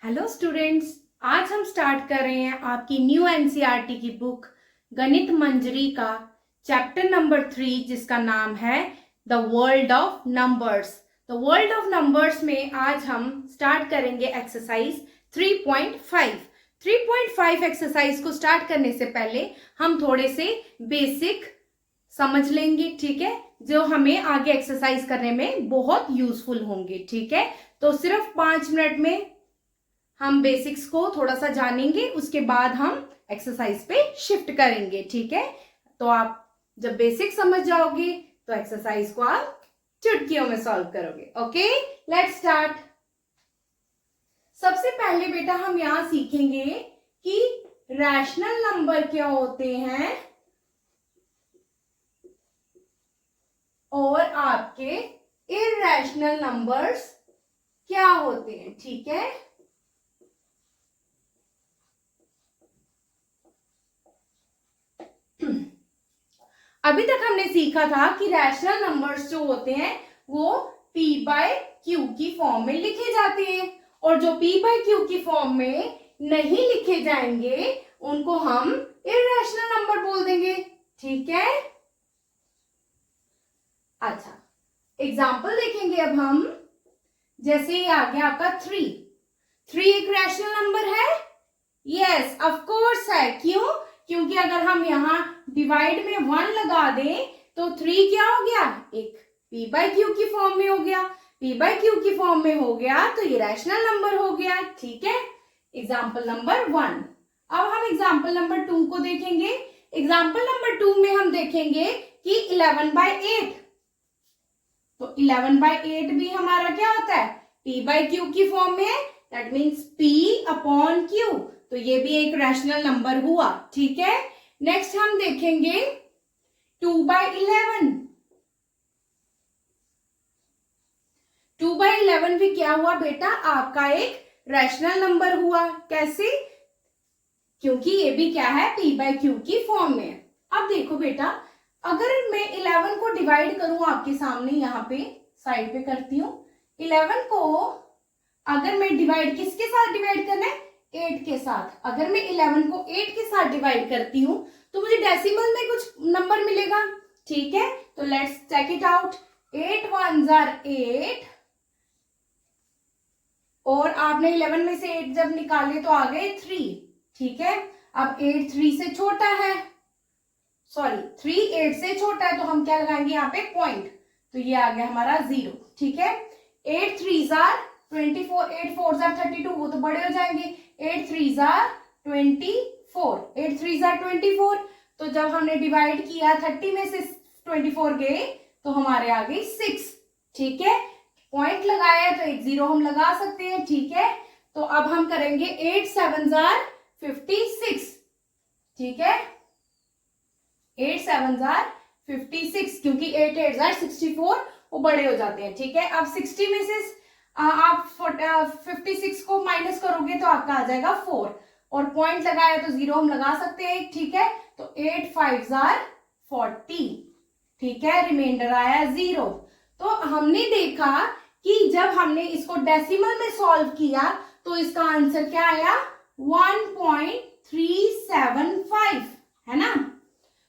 Hello students, आज हम start कर रहे हैं आपकी न्यू एनसीईआरटी की बुक गणित मंजरी का चैप्टर नंबर 3 जिसका नाम है the world of numbers. The world of numbers में आज हम स्टार्ट करेंगे एक्सरसाइज 3.5। 3.5 एक्सरसाइज को स्टार्ट करने से पहले हम थोड़े से बेसिक समझ लेंगे, ठीक है, जो हमें आगे एक्सरसाइज करने में बहुत यूजफुल होंगे। ठीक है, तो सिर्फ 5 मिनट में हम बेसिक्स को थोड़ा सा जानेंगे, उसके बाद हम एक्सरसाइज पे शिफ्ट करेंगे। ठीक है, तो आप जब बेसिक समझ जाओगे तो एक्सरसाइज को आप चुटकियों में सॉल्व करोगे। Okay, let's start. सबसे पहले बेटा हम यहां सीखेंगे कि रैशनल नंबर क्या होते हैं और आपके इरैशनल नंबर्स क्या होते हैं। ठीक है, अभी तक हमने सीखा था कि रैशनल नंबर्स जो होते हैं वो P बाय Q की फॉर्म में लिखे जाते हैं, और जो P बाय Q की फॉर्म में नहीं लिखे जाएंगे उनको हम इरैशनल नंबर बोल देंगे। ठीक है, अच्छा एग्जाम्पल देखेंगे अब हम। जैसे ये आ गया आपका 3 एक रैशनल नंबर है। यस ऑफ कोर्स है। क्यों? क्योंकि अगर हम यहाँ डिवाइड में 1 लगा दें तो 3 क्या हो गया, एक P बाय Q की फॉर्म में हो गया। P बाय Q की फॉर्म में हो गया तो ये रैशनल नंबर हो गया। ठीक है, एग्जाम्पल नंबर 1। अब हम एग्जाम्पल नंबर 2 को देखेंगे। एग्जाम्पल नंबर 2 में हम देखेंगे कि 11/8, तो 11/8 भी हमारा क्या होता है, P बाय Q की फॉर्म में, that means P upon Q, तो ये भी एक रैशनल नंबर हुआ। ठीक है, नेक्स्ट हम देखेंगे 2/11। 2/11 भी क्या हुआ बेटा, आपका एक रैशनल नंबर हुआ। कैसे? क्योंकि ये भी क्या है, P बाय Q की फॉर्म में। अब देखो बेटा, अगर मैं 11 को डिवाइड करूं आपके सामने, यहाँ पे साइड पे करती हूँ, 11 को अगर मैं डिवाइड किसके साथ डिवाइड करना है, 8 के साथ। अगर मैं 11 को 8 के साथ डिवाइड करती हूँ तो मुझे डेसिमल में कुछ नंबर मिलेगा। ठीक है, तो let's check it out. 8 1s are 8, और आपने 11 में से 8 जब निकाले तो आ गए 3। ठीक है, अब 8 3 से छोटा है, सॉरी 3 8 से छोटा है, तो हम क्या लगाएंगे यहाँ पे, पॉइंट, तो ये आ गया हमारा 0। ठीक है, 8 3s are 24, 8 4s are 32, वो तो बड़े हो जाएंगे। 8 3s are 24, 8 3s are 24, तो जब हमने डिवाइड किया 30 में से 24 गए तो हमारे आ गई 6। ठीक है, पॉइंट लगाया तो एक 0 हम लगा सकते हैं। ठीक है, तो अब हम करेंगे 8 7s are 56। ठीक है, 8 7s are 56, क्योंकि 8 8s are 64, वो बड़े हो जाते हैं। ठीक है, अब 60 में से आप 56 को माइनस करोगे तो आपका आ जाएगा 4, और पॉइंट लगाया तो 0 हम लगा सकते हैं। ठीक है, तो 8 5s are 40। ठीक है, रिमाइंडर आया 0। तो हमने देखा कि जब हमने इसको डेसिमल में सॉल्व किया तो इसका आंसर क्या आया, 1.375, है ना।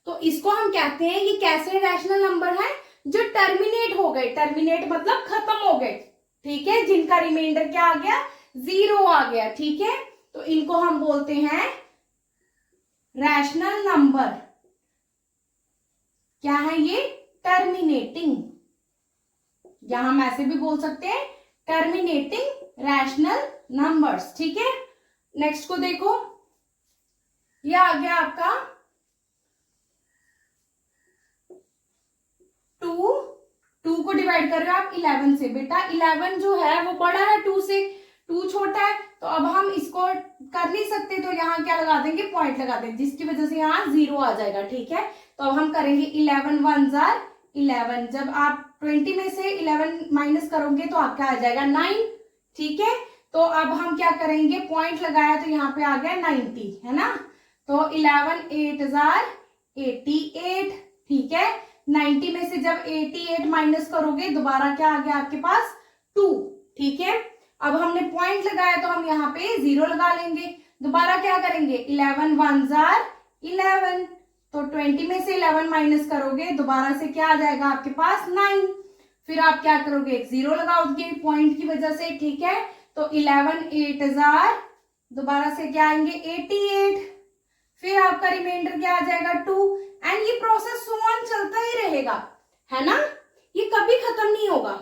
तो इसको हम कहते हैं ये कैसे रैशनल नंबर है, जो टर्मिनेट हो गए, टर्मिनेट मतलब खत्म हो गए। ठीक है, जिनका रिमाइंडर क्या आ गया, 0 आ गया। ठीक है, तो इनको हम बोलते हैं रैशनल नंबर। क्या है ये, टर्मिनेटिंग, या हम ऐसे भी बोल सकते हैं टर्मिनेटिंग रैशनल नंबर्स। ठीक है, नेक्स्ट को देखो, ये आ गया आपका 2 को डिवाइड कर रहे हो आप 11 से। बेटा 11 जो है वो बड़ा है 2 से, 2 छोटा है, तो अब हम इसको कर नहीं सकते, तो यहाँ क्या लगा देंगे, पॉइंट लगा देंगे, जिसकी वजह से यहाँ 0 आ जाएगा। ठीक है, तो अब हम करेंगे 11 1s are 11, जब आप 20 में से 11 माइनस करोगे तो आपका आ जाएगा 9। ठीक है, तो अब हम क्या करेंगे, पॉइंट लगाया तो यहाँ पे आ गया 90, है ना, तो 11 8s are 88। ठीक है, 90 में से जब 88 माइनस करोगे दोबारा क्या आ गया आपके पास, 2। ठीक है, अब हमने पॉइंट लगाया तो हम यहाँ पे 0 लगा लेंगे। दोबारा क्या करेंगे, 11 1s are 11, तो 20 में से 11 माइनस करोगे, दोबारा से क्या आ जाएगा आपके पास 9। फिर आप क्या करोगे, एक 0 लगाओगे पॉइंट की वजह से, ठीक है। तो 11 8s are, दोबारा से क्या आएंगे 88, फिर आपका रिमाइंडर क्या आ जाएगा 2, एंड ये प्रोसेस सो ऑन चलता ही रहेगा, है ना, ये कभी खत्म नहीं होगा।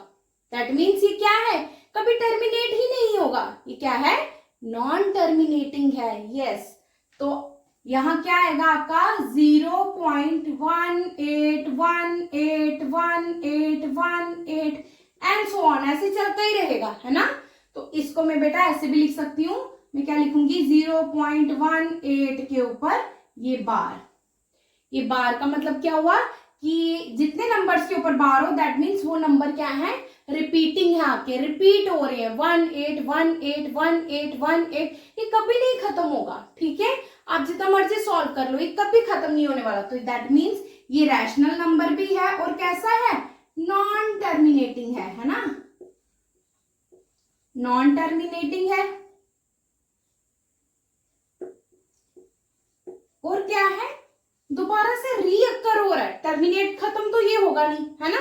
दैट मीन्स ये क्या है, कभी टर्मिनेट ही नहीं होगा। ये क्या है, नॉन टर्मिनेटिंग है। यस, तो यहां क्या आएगा आपका 0.181818 एंड सो ऑन, ऐसे चलता ही रहेगा, है ना। तो इसको मैं बेटा ऐसे भी लिख सकती हूँ, मैं क्या लिखूंगी 0.18 के ऊपर ये बार। ये बार का मतलब क्या हुआ कि जितने नंबर्स के ऊपर बार हो दैट मीन्स वो नंबर क्या है, रिपीटिंग है, आपके रिपीट हो रहे हैं, 18181818, ये कभी नहीं खत्म होगा, ठीक है। आप जितना मर्जी सॉल्व कर लो, ये कभी खत्म नहीं होने वाला। तो दैट मीन्स ये रैशनल नंबर भी है और कैसा है, नॉन टर्मिनेटिंग है ना, नॉन टर्मिनेटिंग है। और क्या है, दोबारा से रीअक्कर हो रहा है, टर्मिनेट खत्म तो ये होगा नहीं, है ना,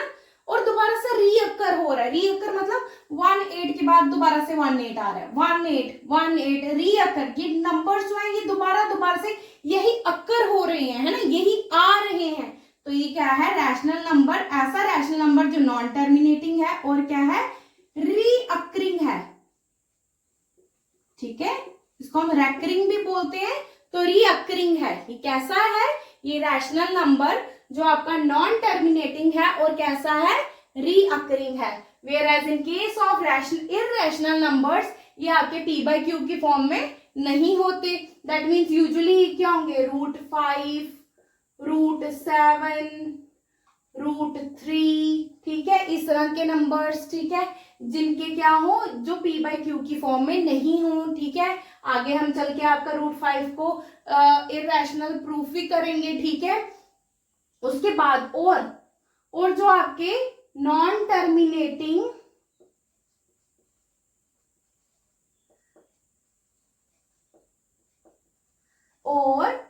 और दोबारा से रीअक्कर हो रहा है। रीअक्कर मतलब 18 के बाद दोबारा से 18 आ रहा है, 18 रीअक्कर। ये नंबर्स जो है ये दोबारा से यही अक्कर हो रहे हैं, है ना, यही आ रहे हैं। तो ये क्या है, रैशनल नंबर, ऐसा रैशनल नंबर जो नॉन टर्मिनेटिंग है और क्या है, रीअक्रिंग है, ठीक है। इसको हम रैकरिंग भी बोलते हैं, तो रीअक्रिंग है। ये कैसा है, ये रैशनल नंबर जो आपका नॉन टर्मिनेटिंग है और कैसा है, रीअकरिंग है। Whereas in case of irrational numbers, ये आपके p बाई क्यू की फॉर्म में नहीं होते। दैट मीन्स यूजुअली क्या होंगे, √5, √7, √3, ठीक है, इस तरह के नंबर्स, ठीक है, जिनके क्या हो, जो p बाई क्यू की फॉर्म में नहीं हो, ठीक है। आगे हम चल के आपका √5 को इररेशनल प्रूफ भी करेंगे, ठीक है। उसके बाद और जो आपके नॉन टर्मिनेटिंग और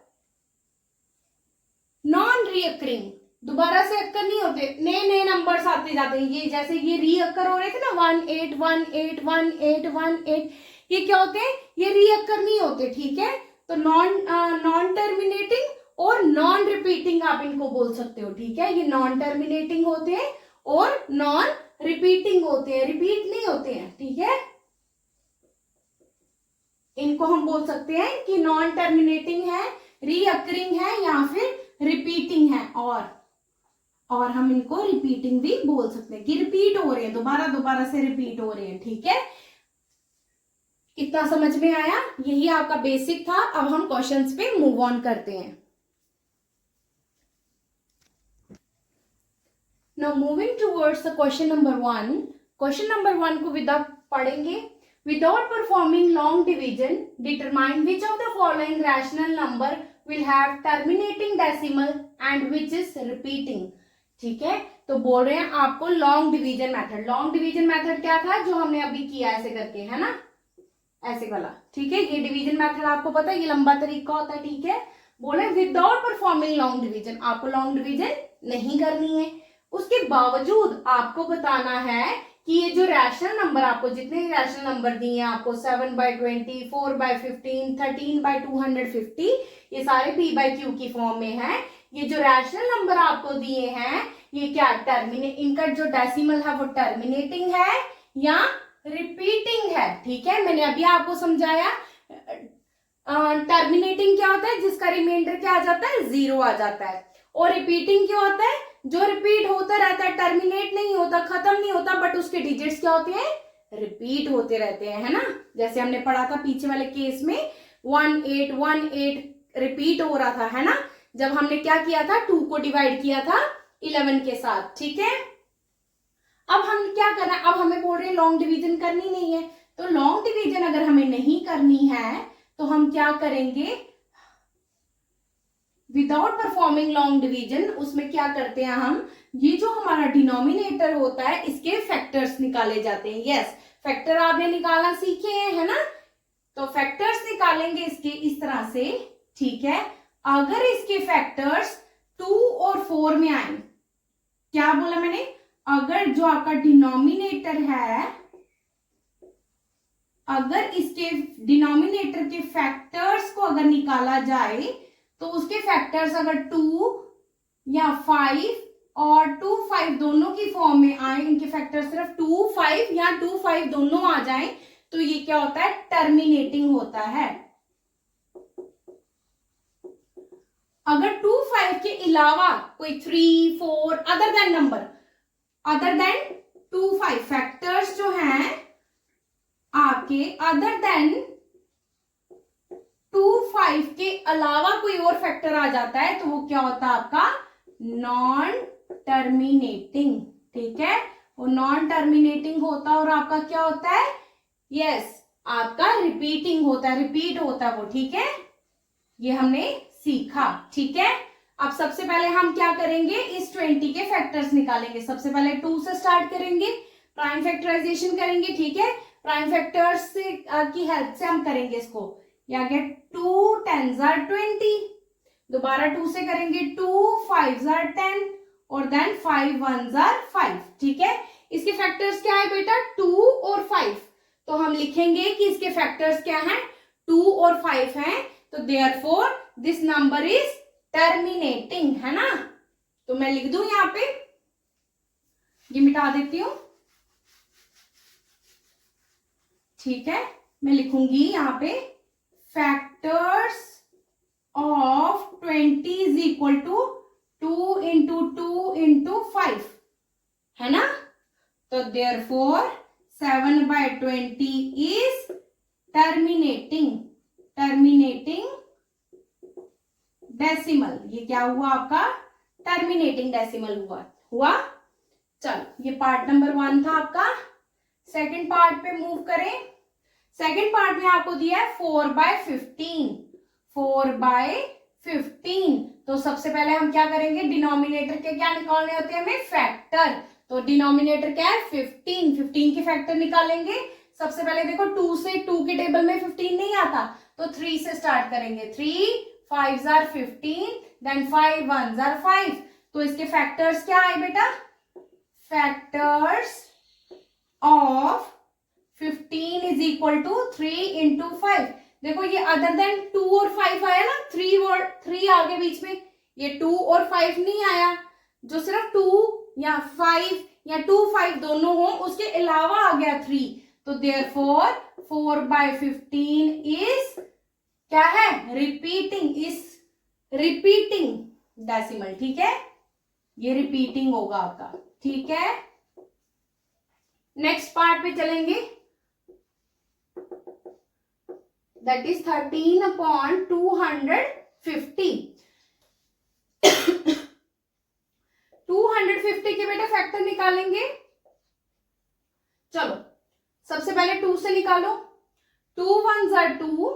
नॉन रीअकरिंग, दोबारा से अक्कर नहीं होते, नए नए नंबर्स आते जाते हैं। ये जैसे ये रीअक्कर हो रहे थे ना, 18181818, ये क्या होते हैं, ये रीअक्कर नहीं होते, ठीक है। तो नॉन टर्मिनेटिंग और नॉन रिपीटिंग आप इनको बोल सकते हो, ठीक है। ये नॉन टर्मिनेटिंग होते हैं और नॉन रिपीटिंग होते हैं, रिपीट नहीं होते हैं, ठीक है। इनको हम बोल सकते हैं कि नॉन टर्मिनेटिंग है, रीअकरिंग है या फिर रिपीटिंग है, और हम इनको रिपीटिंग भी बोल सकते हैं कि रिपीट हो रहे हैं, दोबारा से रिपीट हो रहे हैं, ठीक है। इतना समझ में आया, यही आपका बेसिक था। अब हम क्वेश्चंस पे मूव ऑन करते हैं। Now moving towards the question number 1. Question number 1 को पढ़ेंगे। Without performing long division, determine which of the following rational number will have terminating decimal and which is repeating. ठीक है, तो बोल रहे हैं आपको long division method. Long division method क्या था, जो हमने अभी किया ऐसे करके, है ना, ऐसे वाला, ठीक है। ये डिवीजन मेथड आपको पता है, ये लंबा तरीका होता है, ठीक है। बोले विदाउट परफॉर्मिंग लॉन्ग डिवीजन, आपको लॉन्ग डिवीजन नहीं करनी है। उसके बावजूद आपको बताना है कि ये जो रैशनल नंबर, आपको जितने रैशनल नंबर दिए हैं, आपको 7/20, 4/15, 13/250, ये सारे p बाई क्यू की फॉर्म में है। ये जो रैशनल नंबर आपको दिए हैं, ये क्या इनका जो डेसिमल है वो टर्मिनेटिंग है या रिपीटिंग है, ठीक है। मैंने अभी आपको समझाया, टर्मिनेटिंग क्या होता है, जिसका रिमाइंडर क्या आ जाता है, 0 आ जाता है। और रिपीटिंग क्या होता है, जो रिपीट होता रहता है, टर्मिनेट नहीं होता, खत्म नहीं होता, बट उसके डिजिट्स क्या होते हैं, रिपीट होते रहते हैं, है ना। जैसे हमने पढ़ा था पीछे वाले केस में 1818 रिपीट हो रहा था, है ना, जब हमने क्या किया था, 2 को डिवाइड किया था 11 के साथ, ठीक है। अब हम क्या करना है, अब हमें बोल रहे हैं लॉन्ग डिवीजन करनी नहीं है। तो लॉन्ग डिवीजन अगर हमें नहीं करनी है तो हम क्या करेंगे, विदाउट परफॉर्मिंग लॉन्ग डिवीजन, उसमें क्या करते हैं हम, ये जो हमारा डिनोमिनेटर होता है इसके फैक्टर्स निकाले जाते हैं। यस, फैक्टर आपने निकालना सीखे हैं, है ना। तो फैक्टर्स निकालेंगे इसके इस तरह से, ठीक है। अगर इसके फैक्टर्स 2 और 4 में आए, क्या बोला मैंने, अगर जो आपका डिनोमिनेटर है, अगर इसके डिनोमिनेटर के फैक्टर्स को अगर निकाला जाए तो उसके फैक्टर्स अगर 2 या 5 और 2, 5 दोनों की फॉर्म में आए, इनके फैक्टर सिर्फ 2, 5 या 2, 5 दोनों आ जाए, तो ये क्या होता है, टर्मिनेटिंग होता है। अगर 2, 5 के अलावा कोई 3, 4 other than number, other than 2, 5 factors जो हैं आपके, अदर देन 2, 5 के अलावा कोई और फैक्टर आ जाता है, तो वो क्या होता है आपका, नॉन टर्मिनेटिंग, ठीक है। वो नॉन टर्मिनेटिंग होता है और आपका क्या होता है, यस, आपका रिपीटिंग होता है, रिपीट होता है वो, ठीक है। ये हमने सीखा, ठीक है। अब सबसे पहले हम क्या करेंगे, इस 20 के फैक्टर्स निकालेंगे। सबसे पहले 2 से स्टार्ट करेंगे, प्राइम फैक्टराइजेशन करेंगे, ठीक है। प्राइम फैक्टर्स से की हेल्प से हम करेंगे इसको, या गेट 2 10s are 20, दोबारा 2 से करेंगे, 2 5s are 10 और देन 5 1s are 5, ठीक है। इसके फैक्टर्स क्या है बेटा, 2 और 5, तो हम लिखेंगे कि इसके फैक्टर्स क्या हैं, 2 और 5 हैं, तो therefore this number is terminating, है ना। तो मैं लिख दूं यहां पे, ये मिटा देती हूं, ठीक है। मैं लिखूंगी यहां पे factors of 20 is equal to 2 into 2 into 5, है ना। तो therefore 7/20 is terminating, terminating decimal. ये क्या हुआ आपका, टर्मिनेटिंग डेसिमल हुआ। चलो, ये पार्ट नंबर 1 था आपका। सेकंड पार्ट पे मूव करें। सेकंड पार्ट में आपको दिया है 4/15, 4/15। तो सबसे पहले हम क्या करेंगे, डिनोमिनेटर के क्या निकालने होते हैं हमें, फैक्टर। तो डिनोमिनेटर क्या है, 15, 15 के फैक्टर निकालेंगे। सबसे पहले देखो 2 से 2 के टेबल में 15 नहीं आता, तो 3 से स्टार्ट करेंगे, 3 5s are 15, then 5 1s are 5। तो इसके फैक्टर्स क्या आए बेटा, factors of 15 is equal to 3 into 5। देखो ये अदर देन 2 और 5 आया ना, 3 आगे बीच में, ये 2 और 5 नहीं आया। जो सिर्फ 2 या 5 या 2 5 दोनों हो, उसके अलावा आ गया 3। तो देयरफॉर 4/15 इज क्या है, रिपीटिंग, इज रिपीटिंग डेसिमल, ठीक है। ये रिपीटिंग होगा आपका, ठीक है। नेक्स्ट पार्ट पे चलेंगे, दैट इज 13/250। 250 के बेटा फैक्टर निकालेंगे। चलो सबसे पहले 2 से निकालो, 2 1s are 2,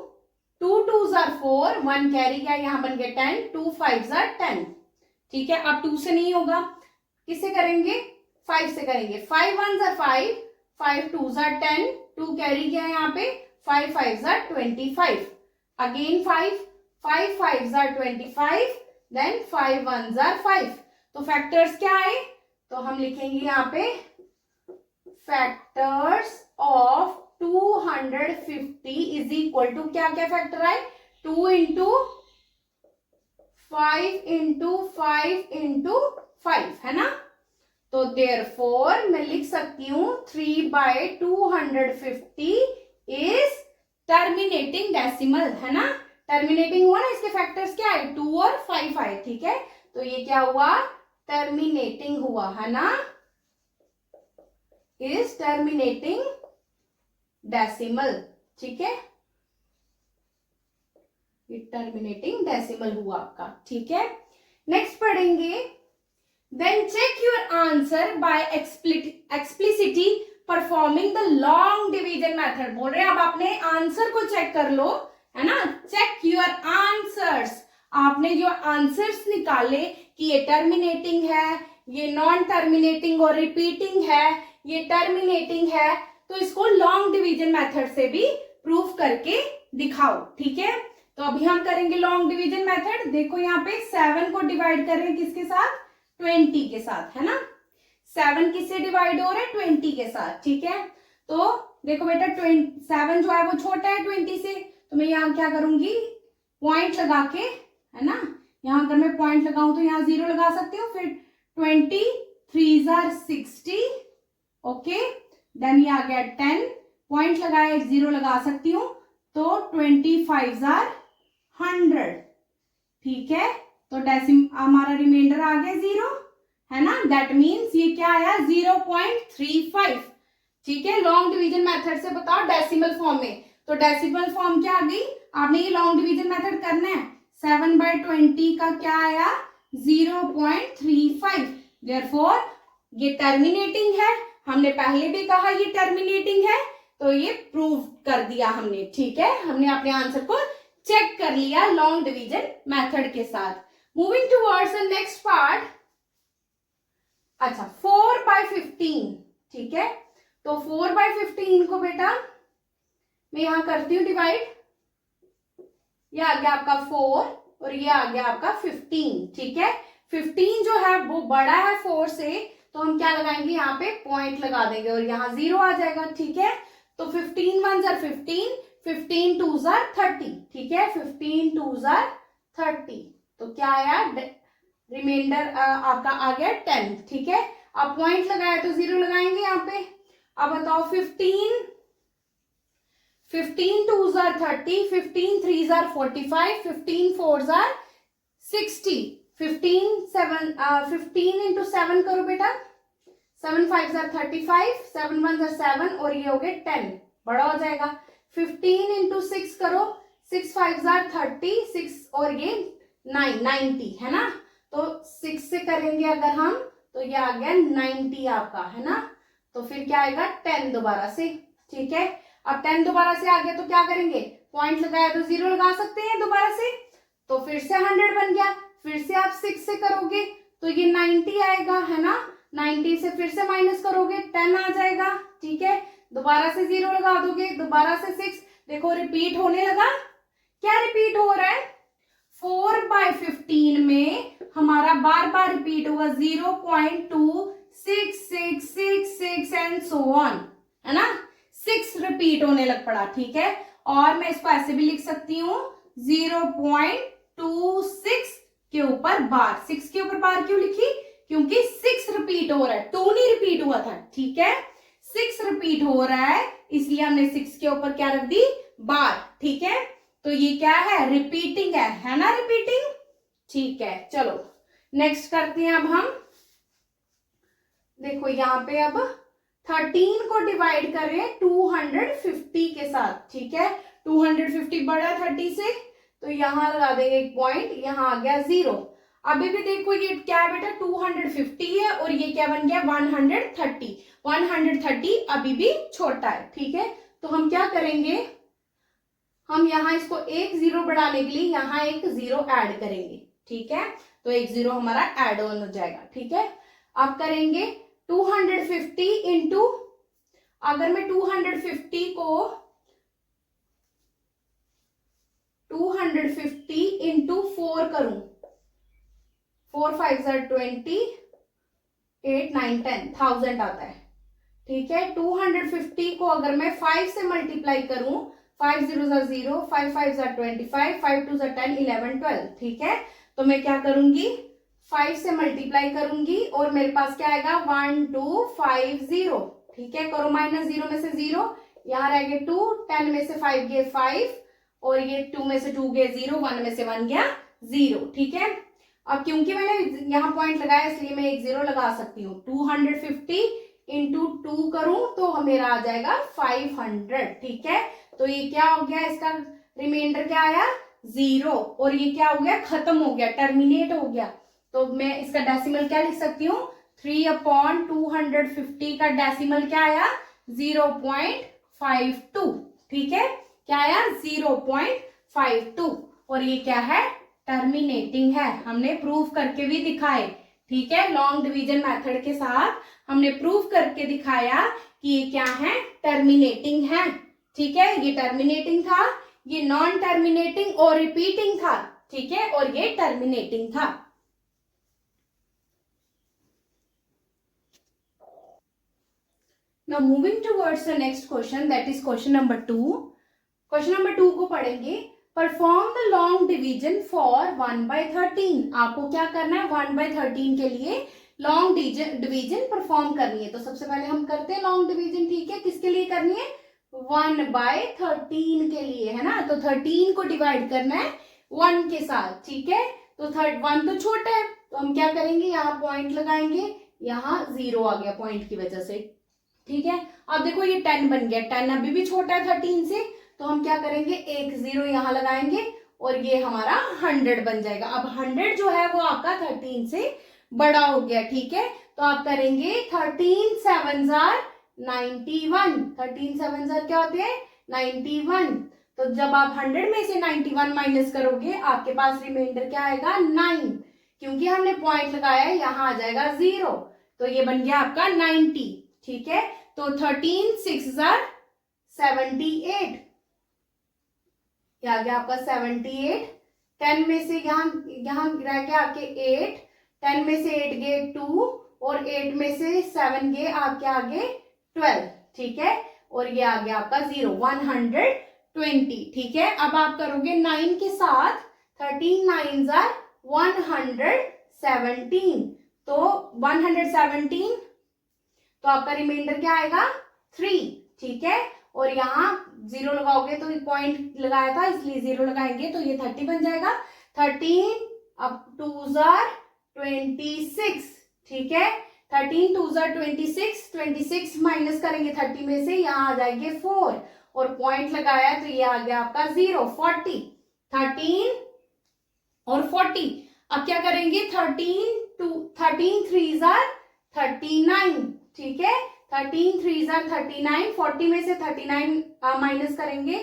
2 2s are 4, 1 carry गया, यहां बन गया 10, 2 5s are 10, ठीक है। अब 2 से नहीं होगा, किससे करेंगे, 5 से करेंगे। 5 1s are 5, 5 2s are 10, 2 carry गया यहाँ पे, 5 5s are 25, again 5 5 5s are 25, then 5 1s are 5। तो फैक्टर्स क्या आए, तो हम लिखेंगे यहाँ पे factors of 250 is equal to, क्या क्या फैक्टर आए, 2 इंटू 5 इंटू 5 इंटू 5, है ना। तो देयरफॉर मैं लिख सकती हूं 3/250 इज टर्मिनेटिंग डेसिमल, है ना। टर्मिनेटिंग हुआ ना, इसके फैक्टर्स क्या आए, 2 और 5 आए, ठीक है। तो ये क्या हुआ, टर्मिनेटिंग हुआ, है ना, इज टर्मिनेटिंग डेसिमल, ठीक है। ये टर्मिनेटिंग डेसिमल हुआ आपका, ठीक है। नेक्स्ट पढ़ेंगे, then check your answer by explicitly performing the long division method. बोल रहे हैं अब आपने आंसर को चेक कर लो, है ना। चेक योर आंसर्स, आपने जो आंसर्स निकाले कि ये टर्मिनेटिंग है, ये नॉन टर्मिनेटिंग और रिपीटिंग है, ये टर्मिनेटिंग है, तो इसको लॉन्ग डिवीजन मेथड से भी प्रूफ करके दिखाओ, ठीक है। तो अभी हम करेंगे लॉन्ग डिवीजन मेथड। देखो यहाँ पे 7 को डिवाइड कर रहे हैं किसके साथ, 20 के साथ, है ना। 7 किससे डिवाइड हो रहा है, 20 के साथ, ठीक है। तो देखो बेटा 7 जो है वो छोटा है 20 से, तो मैं यहाँ क्या करूंगी, पॉइंट लगा के, है ना, यहाँ अगर मैं पॉइंट लगाऊं तो यहाँ 0 लगा सकती हूँ, फिर 23 × 60, ओके, देन ये आ गया 10, पॉइंट लगाया, 0 लगा सकती हूँ, तो 25 × 100, ठीक है। तो हमारा रिमाइंडर आ गया 0, है ना, दैट मीन्स ये क्या आया, 0.35, ठीक है। लॉन्ग डिवीजन मेथड से बताओ डेसिमल फॉर्म में, तो डेसिमल फॉर्म क्या आ गई, आपने ये लॉन्ग डिवीजन मेथड करना है। 7/20 का क्या आया, 0.35, देयरफॉर ये टर्मिनेटिंग है, हमने पहले भी कहा ये टर्मिनेटिंग है, तो ये प्रूव कर दिया हमने, ठीक है। हमने अपने आंसर को चेक कर लिया लॉन्ग डिवीजन मेथड के साथ। Moving towards the next part, अच्छा 4/15, ठीक है। तो 4/15 को बेटा मैं यहां करती हूँ डिवाइड, ये आ गया आपका 4 और ये आ गया आपका 15, ठीक है। 15 जो है वो बड़ा है 4 से, तो हम क्या लगाएंगे, यहाँ पे पॉइंट लगा देंगे और यहाँ 0 आ जाएगा, ठीक है। तो 15 1 × 15, 15 2 × 30, ठीक है, 15 2 × 30, तो क्या आया, रिमाइंडर आपका आ गया 10, ठीक है। अब पॉइंट लगाया तो 0 लगाएंगे यहाँ पे। अब बताओ 15 2 × 30, 15 3 × 45, 15 4 × 60, 15 × 7 करो बेटा, 7 5 × 35, 7 1 × 7 और ये हो गए 10, बड़ा हो जाएगा। 15 × 6 करो, 6 5 × 30, 6 और ये 90, है ना। तो 6 से करेंगे अगर हम, तो ये आ गया 90 आपका, है ना। तो फिर क्या आएगा, 10 दोबारा से, ठीक है। अब 10 दोबारा से आ गया तो क्या करेंगे, पॉइंट लगाया तो 0 लगा सकते हैं दोबारा से, तो फिर से 100 बन गया। फिर से आप 6 से करोगे तो ये 90 आएगा, है ना। 90 से फिर से माइनस करोगे 10 आ जाएगा, ठीक है। दोबारा से 0 लगा दोगे, दोबारा से 6, देखो रिपीट होने लगा। क्या रिपीट हो रहा है, 4/15 में हमारा बार बार रिपीट होगा 0.2 6 6 6 6 एंड सो ऑन, है ना। 6 रिपीट होने लग पड़ा, ठीक है। और मैं इसको ऐसे भी लिख सकती हूँ 0.26 के ऊपर बार। 6 के ऊपर बार क्यों लिखी, क्योंकि 6 रिपीट हो रहा है, 2 नहीं रिपीट हुआ था, ठीक है। 6 रिपीट हो रहा है, इसलिए हमने 6 के ऊपर क्या रख दी, बार, ठीक है। तो ये क्या है, रिपीटिंग है ना, रिपीटिंग, ठीक है। चलो नेक्स्ट करते हैं अब हम। देखो यहाँ पे अब 13 को डिवाइड कर रहे हैं 250 के साथ, ठीक है। 250 बड़ा 30 से, तो यहां लगा देंगे एक पॉइंट, यहां आ गया 0। अभी भी देखो ये क्या है बेटा, 250 है और ये क्या बन गया 130। 130 अभी भी छोटा है, ठीक है। तो हम क्या करेंगे, हम यहाँ इसको एक 0 बढ़ाने के लिए यहाँ एक 0 ऐड करेंगे, ठीक है। तो एक 0 हमारा ऐड ऑन हो जाएगा, ठीक है। अब करेंगे 250 इंटू, अगर मैं 250 को 250 इंटू 4 करूं, 4 5 × 20, 8 9 10 1000 आता है, ठीक है। 250 को अगर मैं 5 से मल्टीप्लाई करूं, 5 0 × 0, 5 5 × 25, 5 2 × 10 11 12, ठीक है। तो मैं क्या करूंगी, 5 से मल्टीप्लाई करूंगी और मेरे पास क्या आएगा 1250, ठीक है। करो माइनस 0 में से 0, यहाँ रह गए 2, 10 में से 5 गए 5 और ये 2 में से 2 गए 0, 1 में से 1 गया 0, ठीक है। अब क्योंकि मैंने यहाँ पॉइंट लगाया इसलिए मैं एक 0 लगा सकती हूँ। 250 इंटू 2 करूं तो मेरा आ जाएगा 500, ठीक है। तो ये क्या हो गया, इसका रिमाइंडर क्या आया 0 और ये क्या हो गया, खत्म हो गया, टर्मिनेट हो गया। तो मैं इसका डेसिमल क्या लिख सकती हूँ, 3/250 का डेसिमल क्या आया 0.52, ठीक है। क्या आया 0.52 और ये क्या है, टर्मिनेटिंग है, हमने प्रूफ करके भी दिखाए, ठीक है, लॉन्ग डिवीजन मेथड के साथ हमने प्रूव करके दिखाया कि ये क्या है, टर्मिनेटिंग है। ठीक है, ये टर्मिनेटिंग था, ये नॉन टर्मिनेटिंग और रिपीटिंग था। ठीक है, और ये टर्मिनेटिंग था। Now moving towards the next question, that is question number 2. Question number 2 को पढ़ेंगे। Perform the long division for 1/13। आपको क्या करना है, 1/13 के लिए लॉन्ग डिवीजन परफॉर्म करनी है। तो सबसे पहले हम करते हैं लॉन्ग डिवीजन। ठीक है, किसके लिए करनी है, 1/13 के लिए, है ना। तो 13 को डिवाइड करना है 1 के साथ। ठीक है, तो 1 तो छोटा है, तो हम क्या करेंगे, यहाँ पॉइंट लगाएंगे, यहाँ 0 आ गया पॉइंट की वजह से। ठीक है, अब देखो ये 10 बन गया, 10 अभी भी छोटा है 13 से, तो हम क्या करेंगे, एक 0 यहाँ लगाएंगे और ये हमारा 100 बन जाएगा। अब 100 जो है वो आपका 13 से बड़ा हो गया। ठीक है, तो आप करेंगे 13 7s are 91। 13 7s are क्या होते हैं, 91। तो जब आप 100 में से 91 माइनस करोगे, आपके पास रिमाइंडर क्या आएगा, 9। क्योंकि हमने पॉइंट लगाया है, यहाँ आ जाएगा 0, तो ये बन गया आपका 90। ठीक है, तो 13 6s are 78, आ गया आपका 78। 10 में से यहाँ रह गया आपके 8, 10 में से 8 गए 2 और 8 में से 7 गए आपके आगे 12। ठीक है, और ये आ गया आपका 0, 120। ठीक है, अब आप करोगे 9 के साथ, 13 9s are 117, तो 117, तो आपका रिमाइंडर क्या आएगा, 3। ठीक है, और यहाँ 0 लगाओगे तो पॉइंट लगाया था इसलिए 0 लगाएंगे, तो ये 30 बन जाएगा। 13 अब 2s are 26। ठीक है, 13 2s are 26, 26 माइनस करेंगे 30 में से, यहाँ आ जाएंगे 4 और पॉइंट लगाया तो ये आ गया आपका 0, 40। 13 और 40, अब क्या करेंगे, 13 3s are 39। ठीक है, 13 3s are 39, 40 में से 39 माइनस करेंगे,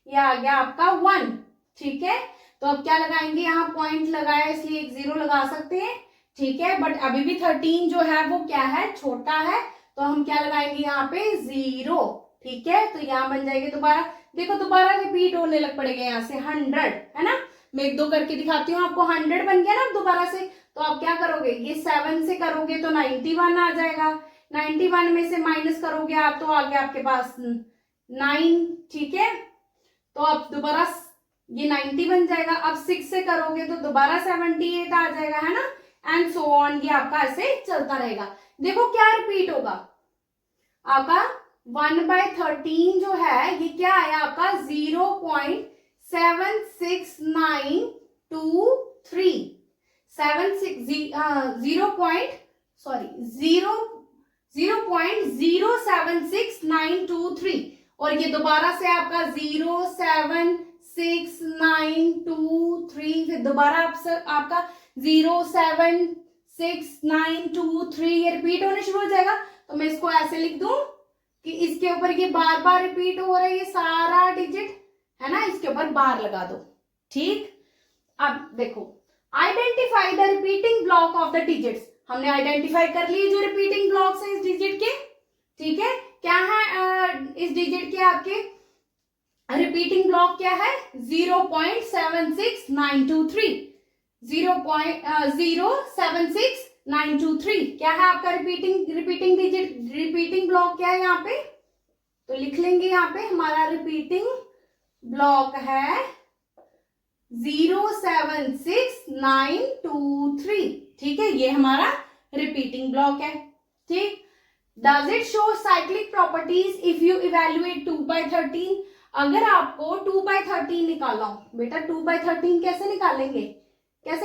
ये आ गया आपका 1। ठीक है, तो अब क्या लगाएंगे, यहाँ पॉइंट लगाया इसलिए एक 0 लगा सकते हैं। ठीक है, बट अभी भी 13 जो है वो क्या है, छोटा है, तो हम क्या लगाएंगे यहाँ पे 0। ठीक है, तो यहाँ बन जाएगी दोबारा, देखो दोबारा रिपीट होने लग पड़ेगा यहाँ से 100, है ना। मैं 1 2 करके दिखाती हूँ आपको, 100 बन गया ना दोबारा से। तो आप क्या करोगे, ये 7 से करोगे तो 91 आ जाएगा, 91 में से माइनस करोगे आप तो आ गया आपके पास 9। ठीक है, तो अब दोबारा ये 90 बन जाएगा। अब 6 से करोगे तो दोबारा 78 आ जाएगा, है ना, एंड सो ऑन। ये आपका ऐसे चलता रहेगा। देखो क्या रिपीट होगा, आपका 1/13 जो है ये क्या आया आपका, 0.76923, 0.076923, और ये दोबारा से आपका 0.76923, फिर दोबारा आपका 0.76923, ये रिपीट होने शुरू हो जाएगा। तो मैं इसको ऐसे लिख दूं कि इसके ऊपर ये बार बार रिपीट हो रहा है, ये सारा डिजिट, है ना, इसके ऊपर बार लगा दो। ठीक, अब देखो, identify the repeating block of the digits. हमने आइडेंटिफाई कर लिए जो रिपीटिंग ब्लॉक्स है इस डिजिट के। ठीक है, क्या है इस डिजिट के आपके रिपीटिंग ब्लॉक क्या है, 0.76923, 0.076923 क्या है आपका रिपीटिंग डिजिट, रिपीटिंग ब्लॉक क्या है यहाँ पे, तो लिख लेंगे यहाँ पे हमारा रिपीटिंग ब्लॉक है 0.76923। ठीक है, ये हमारा रिपीटिंग ब्लॉक है। ठीक, does it show cyclic properties if you evaluate 2/13। अगर आपको 2/13 निकाला हो, बेटा 2/13 कैसे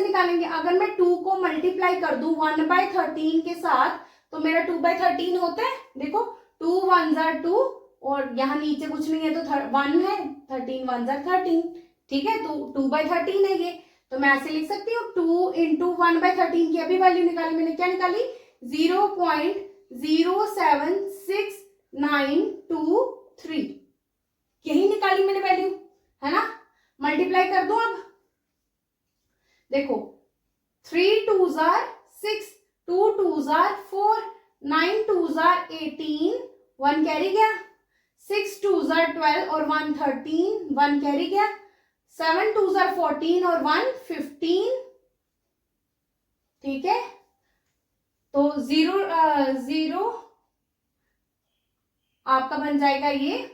निकालेंगे, अगर मैं 2 को मल्टीप्लाई कर दूं 1/13 के साथ तो मेरा 2/13 होता है। देखो 2 1s are 2 और यहाँ नीचे कुछ नहीं है तो 1 है, 13 1s are 13। ठीक है, तो 2/13 है ये, तो मैं ऐसे लिख सकती हूँ 2 into 1/13 की अभी वैल्यू निकाली मैंने, क्या निकाली, 0.07693, यही निकाली मैंने वैल्यू, है ना। मल्टीप्लाई कर दो अब, देखो 3 2s are 6, 2 2s are 4, 9 2s are 18, 1 carry गया, 6 2s are 12 और 1 13, 1 कैरी गया, 7 2s are 14 और 1 15, ठीक है। तो 0 आपका बन जाएगा ये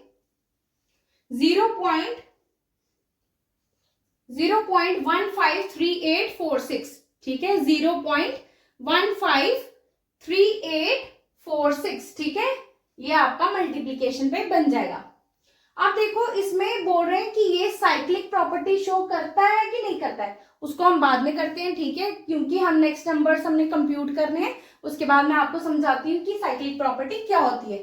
0.153846, ठीक है, 0.153846, ठीक है। ये आपका मल्टीप्लीकेशन पे बन जाएगा। अब देखो इसमें बोल रहे हैं कि ये साइक्लिक प्रॉपर्टी शो करता है कि नहीं करता है, उसको हम बाद में करते हैं, ठीक है, क्योंकि हम नेक्स्ट नंबर्स हमने कंप्यूट करने हैं, उसके बाद मैं आपको समझाती हूँ कि साइक्लिक प्रॉपर्टी क्या होती है।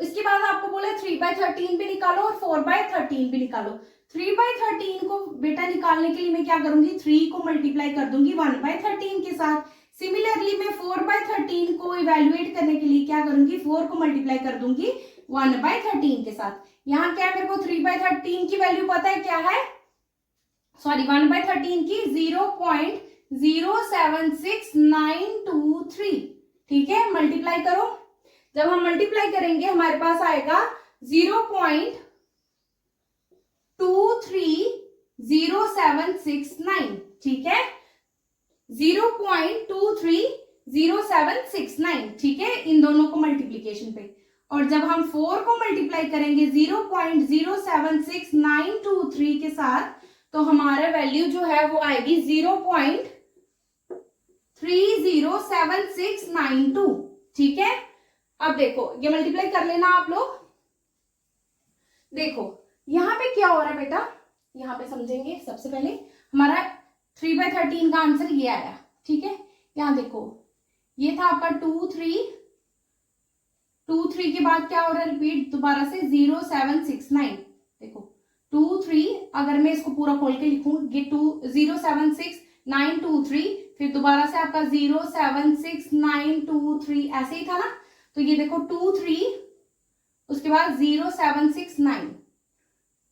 इसके बाद आपको बोला 3/13 भी निकालो और 4/13 भी निकालो। 3/13 को बेटा निकालने के लिए मैं क्या करूंगी, 3 को मल्टीप्लाई कर दूंगी 1/13 के साथ। सिमिलरली मैं 4/13 को इवेल्युएट करने के लिए क्या करूंगी, 4 को मल्टीप्लाई कर दूंगी 1/13 के साथ। यहाँ क्या मेरे को 3/13 की वैल्यू पता है क्या है, सॉरी 1/13 की 0.076923, ठीक है। मल्टीप्लाई करो, जब हम मल्टीप्लाई करेंगे हमारे पास आएगा 0.230769, ठीक है, 0.230769, ठीक है, इन दोनों को मल्टीप्लीकेशन पे। और जब हम 4 को मल्टीप्लाई करेंगे 0.076923 के साथ, तो हमारा वैल्यू जो है वो आएगी 0.307692, ठीक है। अब देखो ये मल्टीप्लाई कर लेना आप लोग। देखो यहां पे क्या हो रहा है बेटा, यहां पे समझेंगे। सबसे पहले हमारा 3/13 का आंसर ये आया, ठीक है। यहां देखो ये था आपका 2 3 के बाद क्या हो रहा है, रिपीट दोबारा से 0769। देखो 2 3, अगर मैं इसको पूरा खोल के लिखूं, ये 0769223, फिर दोबारा से आपका 0769223, ऐसे ही था ना। तो ये देखो 2 3, उसके बाद 0769,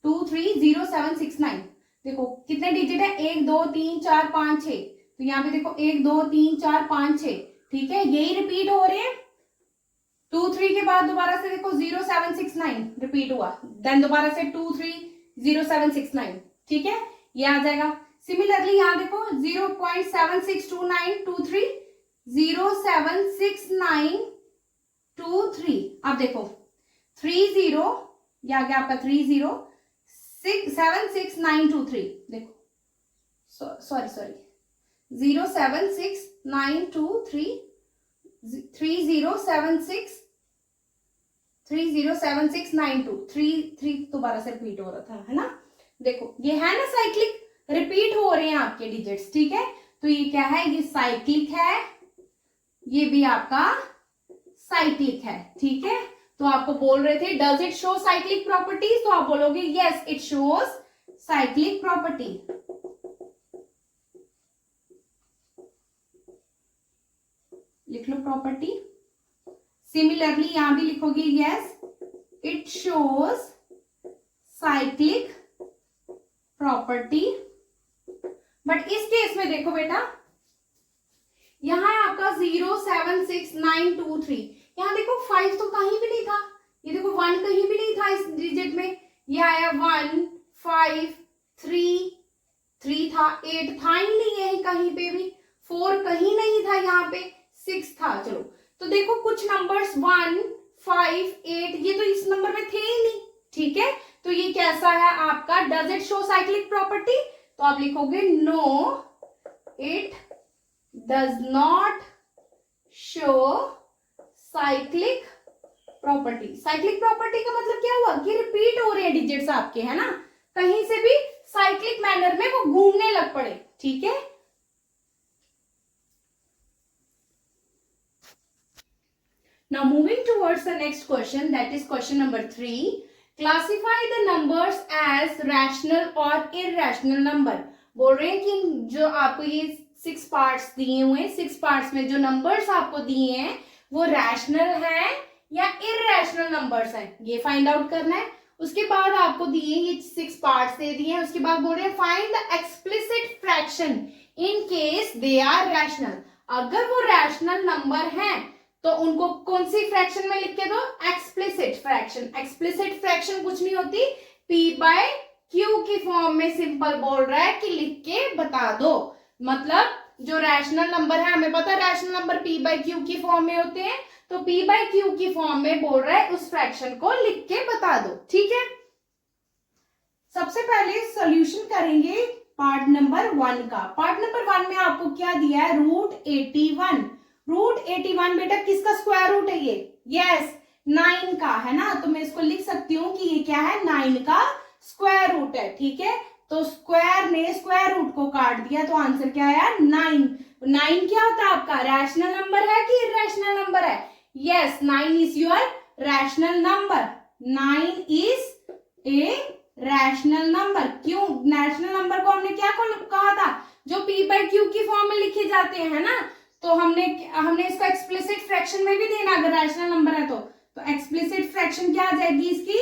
2 3 0769। देखो कितने डिजिट है, 1 2 3 4 5 6, तो यहाँ पे देखो 1 2 3 4 5 6, ठीक है, यही रिपीट हो रहे हैं। 2 3 के बाद दोबारा से देखो 0769 रिपीट हुआ, देन दोबारा से 2 3 0769, ठीक है, ये आ जाएगा। सिमिलरली यहाँ देखो 0.762923, 0.76923। अब देखो 30, ये आ गया आपका 3076923, देखो सॉरी 0769223, 307692, 3 दोबारा से रिपीट हो रहा था, है ना। देखो ये है ना साइक्लिक, रिपीट हो रहे हैं आपके डिजिट्स, ठीक है। तो ये क्या है, ये साइक्लिक है, ये भी आपका साइक्लिक है, ठीक है। तो आपको बोल रहे थे does it show cyclic properties, तो आप बोलोगे yes it shows cyclic property. लिख लो प्रॉपर्टी। सिमिलरली यहां भी लिखोगे yes it shows cyclic property. But इस केस में देखो बेटा, यहां है आपका 0769223, यहां देखो 5 तो कहीं भी नहीं था, ये देखो 1 कहीं भी नहीं था इस डिजिट में, ये आया 1 5 3 था, 8 था ही नहीं है कहीं पे भी, 4 कहीं नहीं था, यहाँ पे 6 था। चलो तो देखो कुछ नंबर्स 1 5 8 ये तो इस नंबर में थे ही नहीं, ठीक है। तो ये कैसा है आपका, does it show cyclic property, तो आप लिखोगे no it does not show cyclic property. Cyclic property का मतलब क्या हुआ कि रिपीट हो रहे हैं डिजिट्स आपके, है ना, कहीं से भी साइक्लिक मैनर में वो घूमने लग पड़े, ठीक है। Now moving towards the next question, that is question number 3. Classify the numbers as rational or irrational number. बोल रहे हैं कि जो आपको ये 6 पार्ट्स दिए हुए हैं, 6 पार्ट्स में जो नंबर्स आपको दिए हैं वो रैशनल है या इररेशनल नंबर्स हैं, ये फाइंड आउट करना है। उसके बाद आपको दिए ये 6 पार्ट्स दे दिए हैं, उसके बाद बोल रहे हैं find the explicit fraction in case they are rational. अगर वो रैशनल नंबर है तो उनको कौन सी फ्रैक्शन में लिख के दो, एक्सप्लिसिट फ्रैक्शन। एक्सप्लिसिट फ्रैक्शन कुछ नहीं होती, p बाय क्यू की फॉर्म में सिंपल बोल रहा है कि लिख के बता दो। मतलब जो रैशनल नंबर है, हमें पता है rational number p by q की फॉर्म में होते हैं, तो p बाय क्यू की फॉर्म में बोल रहा है उस फ्रैक्शन को लिख के बता दो। ठीक है, सबसे पहले सॉल्यूशन करेंगे पार्ट नंबर 1 का। पार्ट नंबर 1 में आपको क्या दिया है, √81। √81 बेटा किसका स्क्वायर रूट है ये, यस 9 का, है ना। तो मैं इसको लिख सकती हूँ कि ये क्या है, 9 का स्क्वायर रूट है। ठीक है, तो स्क्वायर ने स्क्वायर रूट को काट दिया, तो आंसर क्या आया, 9। 9 क्या होता है आपका, रैशनल नंबर है कि इरैशनल नंबर है, yes 9 is your rational number. 9 is a rational number. क्यों, रैशनल नंबर को हमने क्या कहा था, जो p बाय क्यू की फॉर्म में लिखे जाते हैं ना, तो हमने इसको एक्सप्लिसिट फ्रैक्शन में भी देना अगर रैशनल नंबर है तो एक्सप्लिसिट फ्रैक्शन क्या आ जाएगी इसकी,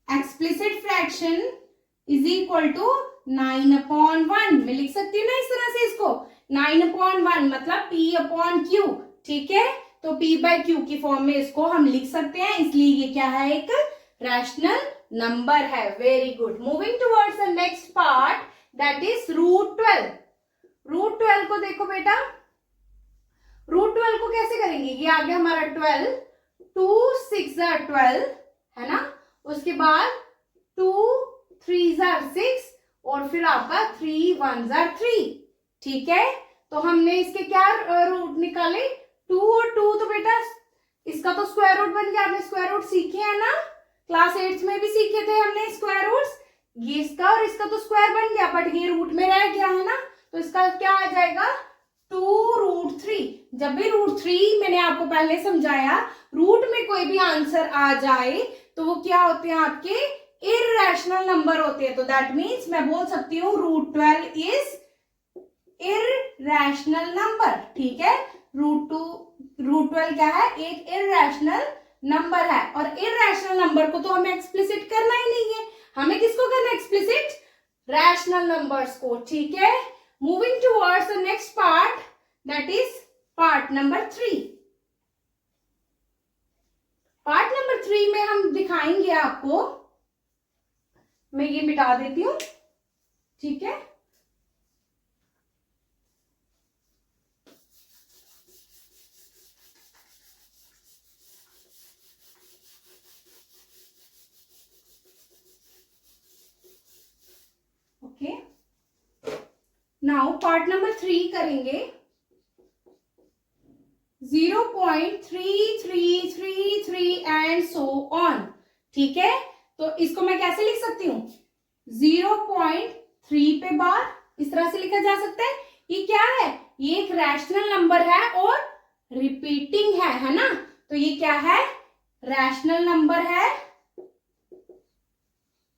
explicit fraction is equal to 9/1। मैं लिख सकती हूँ ना इस तरह से इसको, 9/1 मतलब p अपॉन क्यू। ठीक है, तो p बाय क्यू की फॉर्म में इसको हम लिख सकते हैं, इसलिए ये क्या है, एक रैशनल नंबर है। Very good. Moving towards the next part, that is √12। √12 को देखो बेटा, √12 को कैसे करेंगे, ये आ गया हमारा 12, 2 6 12 है ना, उसके बाद 2 3 6 और फिर आपका 3 1 3। ठीक है, तो हमने इसके क्या रूट निकाले, 2 और 2, तो बेटा इसका तो स्क्वायर रूट बन गया। आपने स्क्वायर रूट सीखे हैं ना, क्लास 8 में भी सीखे थे हमने स्क्वायर रूट्स। ये इसका और इसका तो स्क्वायर बन गया, बट ये रूट में रह गया है ना, तो इसका क्या आ जाएगा, 2√3। जब भी √3 मैंने आपको पहले समझाया, रूट में कोई भी आंसर आ जाए तो वो क्या होते हैं, आपके इरैशनल नंबर होते हैं। तो दैट मीन्स मैं बोल सकती हूँ √12 इज इरैशनल नंबर। ठीक है, √12 क्या है, एक इरैशनल नंबर है। और इरैशनल नंबर को तो हमें एक्सप्लिसिट करना ही नहीं है, हमें किसको करना है, एक्सप्लिसिट रैशनल नंबर्स को। ठीक है, moving towards the next part, that is part number 3। Part number 3 में हम दिखाएंगे आपको, मैं ये मिटा देती हूं। ठीक है, ओके, नाउ पार्ट नंबर 3 करेंगे 0.3333 एंड सो ऑन। ठीक है, तो इसको मैं कैसे लिख सकती हूँ, 0.3 पे बार, इस तरह से लिखा जा सकता है। ये क्या है, ये एक रैशनल नंबर है और रिपीटिंग है ना, तो ये क्या है, रैशनल नंबर है।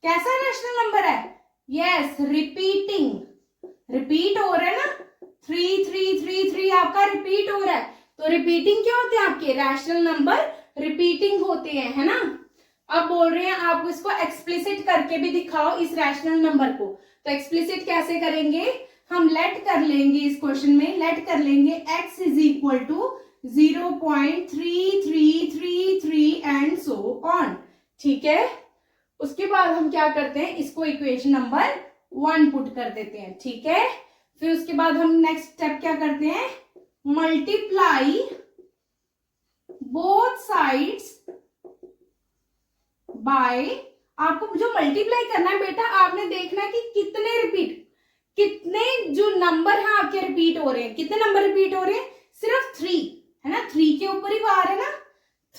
कैसा रैशनल नंबर है, यस रिपीटिंग, रिपीट हो रहा है ना, 3333 आपका रिपीट हो रहा है। तो रिपीटिंग क्या होते हैं, आपके रैशनल नंबर रिपीटिंग होते हैं, है ना। अब बोल रहे हैं आप इसको एक्सप्लिसिट करके भी दिखाओ इस रैशनल नंबर को। तो एक्सप्लिसिट कैसे करेंगे, हम लेट कर लेंगे, इस क्वेश्चन में लेट कर लेंगे x is equal to 0.3333 and so on. ठीक है, उसके बाद हम क्या करते हैं, इसको इक्वेशन नंबर 1 पुट कर देते हैं। ठीक है, फिर उसके बाद हम नेक्स्ट स्टेप क्या करते हैं, मल्टीप्लाई बोथ साइड्स बाय, आपको जो मल्टीप्लाई करना है बेटा, आपने देखना है कि कितने रिपीट, कितने जो नंबर है आपके रिपीट हो रहे हैं, कितने नंबर रिपीट हो रहे हैं, सिर्फ 3 है ना, 3 के ऊपर ही बार है ना,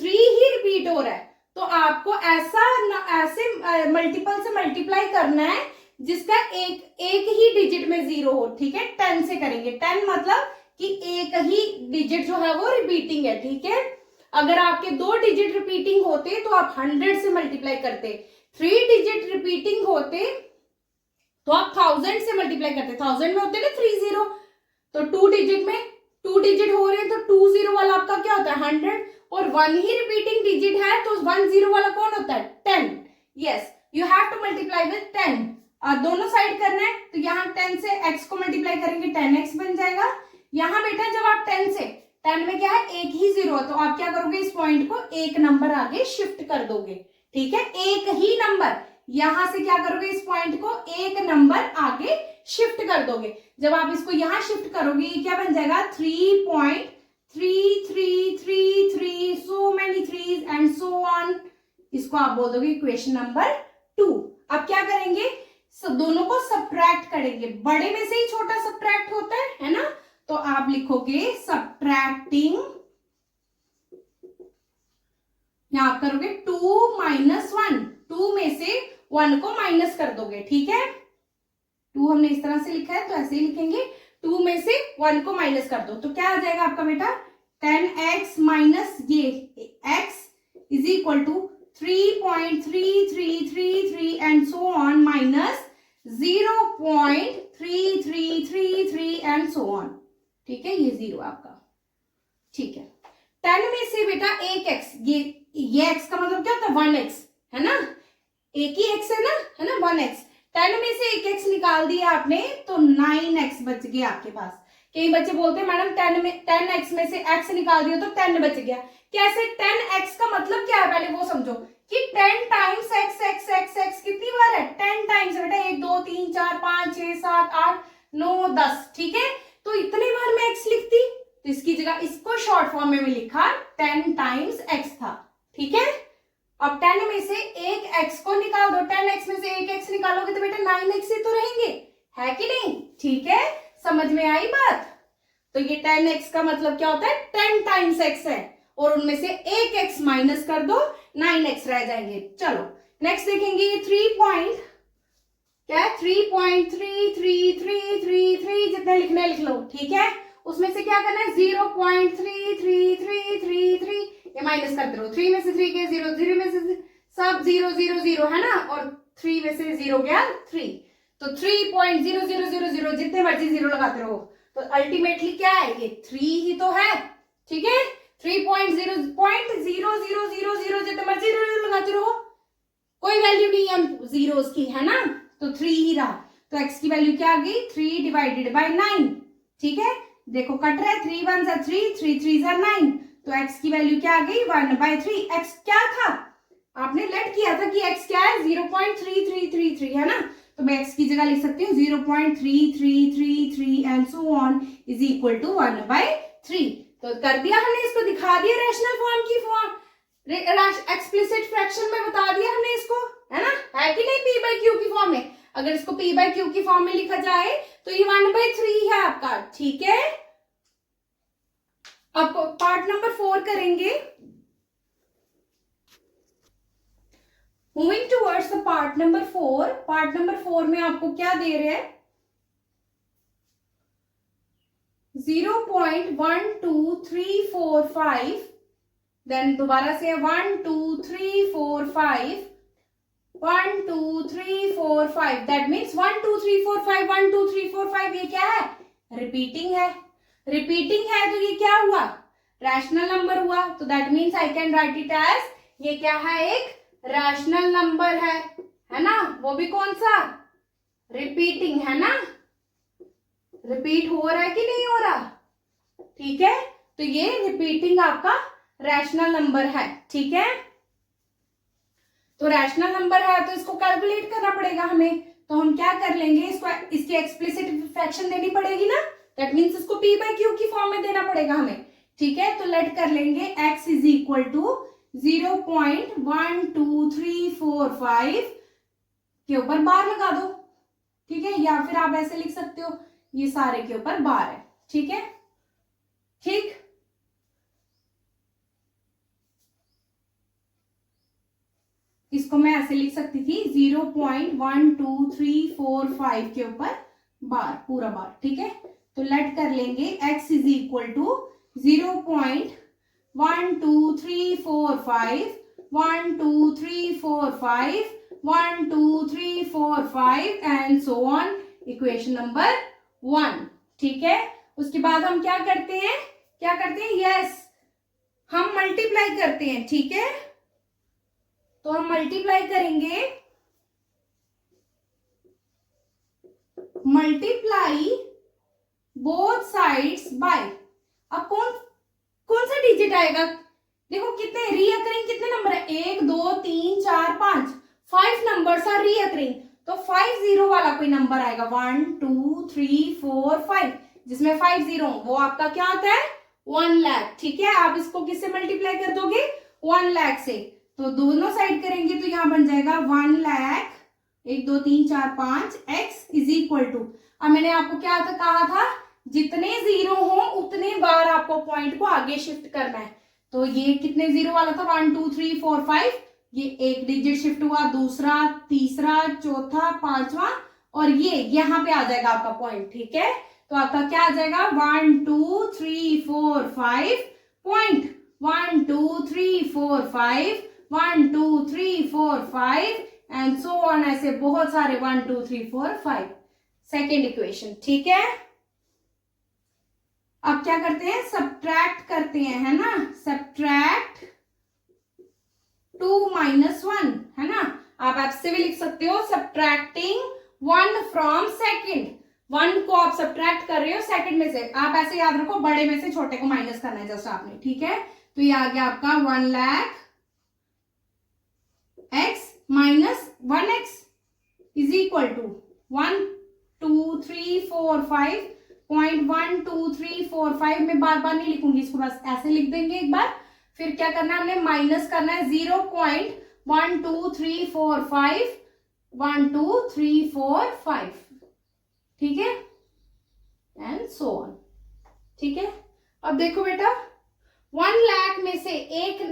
3 ही रिपीट हो रहा है। तो आपको ऐसे मल्टीपल से मल्टीप्लाई करना है जिसका एक ही डिजिट में 0 हो। ठीक है, 10 से करेंगे, 10 मतलब कि एक ही डिजिट जो है वो रिपीटिंग है। ठीक है, अगर आपके 2 डिजिट रिपीटिंग होते तो आप 100 से मल्टीप्लाई करते, 3 डिजिट रिपीटिंग होते तो आप 1000 से मल्टीप्लाई करते, 1000 में होते ना 30, तो 2 डिजिट में 2 डिजिट हो रहे हैं तो 20 वाला आपका क्या होता है 100, और 1 ही रिपीटिंग डिजिट है तो 10 वाला कौन होता है 10। Yes, you have to multiply with 10। दोनों साइड करना है तो यहाँ 10 से x को मल्टीप्लाई करेंगे 10x बन जाएगा। यहाँ बेटा जब आप 10 से 10 में क्या है एक ही जीरो है तो आप क्या करोगे इस पॉइंट को एक नंबर आगे शिफ्ट कर दोगे। ठीक है, एक ही नंबर यहां से क्या करोगे इस पॉइंट को एक नंबर आगे शिफ्ट कर दोगे। जब आप इसको यहां शिफ्ट करोगे ये क्या बन जाएगा 3.3333 so many threes and so on. इसको आप बोल दोगे इक्वेशन नंबर 2। अब क्या करेंगे दोनों को सब्ट्रैक्ट करेंगे, बड़े में से ही छोटा सब्ट्रैक्ट होता है ना, तो आप लिखोगे सब्ट्रैक्टिंग, यहां आप करोगे 2 माइनस 1, 2 में से 1 को माइनस कर दोगे। ठीक है, 2 हमने इस तरह से लिखा है तो ऐसे ही लिखेंगे, 2 में से 1 को माइनस कर दो तो क्या आ जाएगा आपका बेटा 10x माइनस ये x is equal to 3.3333 and so on minus 0.3333 and so on. ठीक है, ये 0 आपका। ठीक है, 10 में से बेटा एक x, ये x का मतलब क्या होता है 1x है ना, एक ही x है ना 1x। 10 में से एक x निकाल दिया आपने तो 9x बच गया आपके पास। कई बच्चे बोलते हैं मैडम 10x में से x निकाल दिया तो 10 बच गया। कैसे 10x का मतलब क्या है पहले वो समझो कि 10 टाइम्स x कितनी बार है 10 टाइम्स बेटा 1 2 3 4 5 6 7 8 9 10। ठीक है, तो इतने बार मैं x लिखती तो इसकी जगह इसको शॉर्ट फॉर्म में लिखा 10 टाइम्स x था। ठीक है, अब 10 में से एक x को निकाल दो, 10x में से एक x निकालोगे तो बेटा 9x ही तो रहेंगे, है कि नहीं। ठीक है, समझ में आई बात। तो ये 10x का मतलब क्या होता है 10 टाइम्स x है और उनमें से एक x माइनस कर दो 9x रह जाएंगे। चलो नेक्स्ट देखेंगे ये 3.3333 जितने लिखने लिख लो। ठीक है, उसमें से क्या करना है 0.3333 ये माइनस करते रहो। 3 में से 3 गए 0, 0 में से सब 0 0 0 है ना, और 3 में से 0 गया 3, तो 3.0000 जितने मर्जी 0 लगाते रहो तो अल्टीमेटली क्या है ये 3 ही तो है। ठीक है, 3.00000 जितने मर्जी 0 लगाते रहो, कोई वैल्यू नहीं है जीरोस की है ना, तो 3 ही रहा। तो x की वैल्यू क्या आ गई 3 डिवाइडेड बाय 9। ठीक है, देखो कट रहा है 3 1 3 3 3 9, तो x की वैल्यू क्या आ गई 1/3। x क्या था आपने लेट किया था कि x क्या है 0.3333 है ना, तो मैं x की जगह लिख सकती हूँ 0.3333 and so on is equal to 1/3। तो कर दिया हमने, इसको दिखा दिया रैशनल फॉर्म की फॉर्म, एक्सप्लिसिट फ्रैक्शन में बता दिया हमने इसको, है ना, है कि नहीं p बाय q की फॉर्म में। अगर इसको p बाय q की फॉर्म में लिखा जाए तो ये 1/3 है आपका। ठीक है, अब पार्ट नंबर 4 करेंगे। Moving towards the part number 4। Part number 4 में आपको क्या दे रहे हैं 0.12345, देन दोबारा से 12345 12345, दैट मीन्स 12345 12345 ये क्या है रिपीटिंग है। रिपीटिंग है तो ये क्या हुआ रैशनल नंबर हुआ, तो that means I can write it as ये क्या है एक रैशनल नंबर है ना, वो भी कौन सा रिपीटिंग है ना, रिपीट हो रहा है कि नहीं हो रहा। ठीक है, तो ये रिपीटिंग आपका रैशनल नंबर है। ठीक है, तो रैशनल नंबर है तो इसको कैलकुलेट करना पड़ेगा हमें, तो हम क्या कर लेंगे इसको, इसकी एक्सप्लिसिट फ्रैक्शन देनी पड़ेगी ना, दैट मीन्स इसको p बाय q की फॉर्म में देना पड़ेगा हमें। ठीक है, तो लेट कर लेंगे x इज इक्वल टू 0.12345 के ऊपर बार लगा दो। ठीक है, या फिर आप ऐसे लिख सकते हो ये सारे के ऊपर बार है। ठीक है, ठीक, इसको मैं ऐसे लिख सकती थी 0.12345 के ऊपर बार, पूरा बार। ठीक है, तो लेट कर लेंगे x is equal to 0.12345 12345 12345 and so on, equation number 1। ठीक है, उसके बाद हम क्या करते हैं यस हम मल्टीप्लाई करते हैं। ठीक है, तो हम मल्टीप्लाई करेंगे मल्टीप्लाई बोथ साइड्स बाय। अब कौन सा डिजिट आएगा? देखो कितने रीअकरिंग, कितने नंबर है? 1 2 3 4 5, 5 नंबर्स आर रीअकरिंग, तो 5 0 वाला कोई नंबर आएगा 1 2 3 4 5, जिसमें 5 0 वो आपका क्या होता है? 1 लाख। ठीक है, आप इसको किससे मल्टीप्लाई कर दोगे? 1 लाख से। तो दोनों साइड करेंगे तो यहां बन जाएगा 1 lakh 1 2 3 4 5 x is equal to, अब मैंने आपको क्या कहा था? जितने जीरो हो उतने बार आपको पॉइंट को आगे शिफ्ट करना है। तो ये कितने जीरो वाला था? 1 2 3 4 5, ये एक डिजिट शिफ्ट हुआ, दूसरा, तीसरा, चौथा, पांचवा, और ये यहाँ पे आ जाएगा आपका पॉइंट। ठीक है, तो आपका क्या आ जाएगा? 1 2 3 4 5 पॉइंट, 1 2 3 4 5, 1 2 3 4 5 एंड सो ऑन, ऐसे बहुत सारे 1 2 3 4 5। Second equation. ठीक है, अब क्या करते हैं? सब्ट्रैक्ट करते हैं, है ना? सब्ट्रैक्ट 2 - 1, है ना? आप ऐसे भी लिख सकते हो सब्ट्रैक्टिंग 1 फ्रॉम सेकंड। 1 को आप सब्ट्रैक्ट कर रहे हो सेकंड में से। आप ऐसे याद रखो, बड़े में से छोटे को माइनस करना है जस्ट आपने। ठीक है, तो ये आ गया आपका 1 lakh x minus 1x is equal to 1 2 3 4 5 point 1 2 3 4 5 में बार बार नहीं लिखूंगी इसको, बस ऐसे लिख देंगे एक बार। फिर क्या करना है? हमने माइनस करना है 0.1 2 3 4 5 1 2 3 4 5। ठीक है, एंड सो ऑन। ठीक है, अब देखो बेटा, 1 लाख में से एक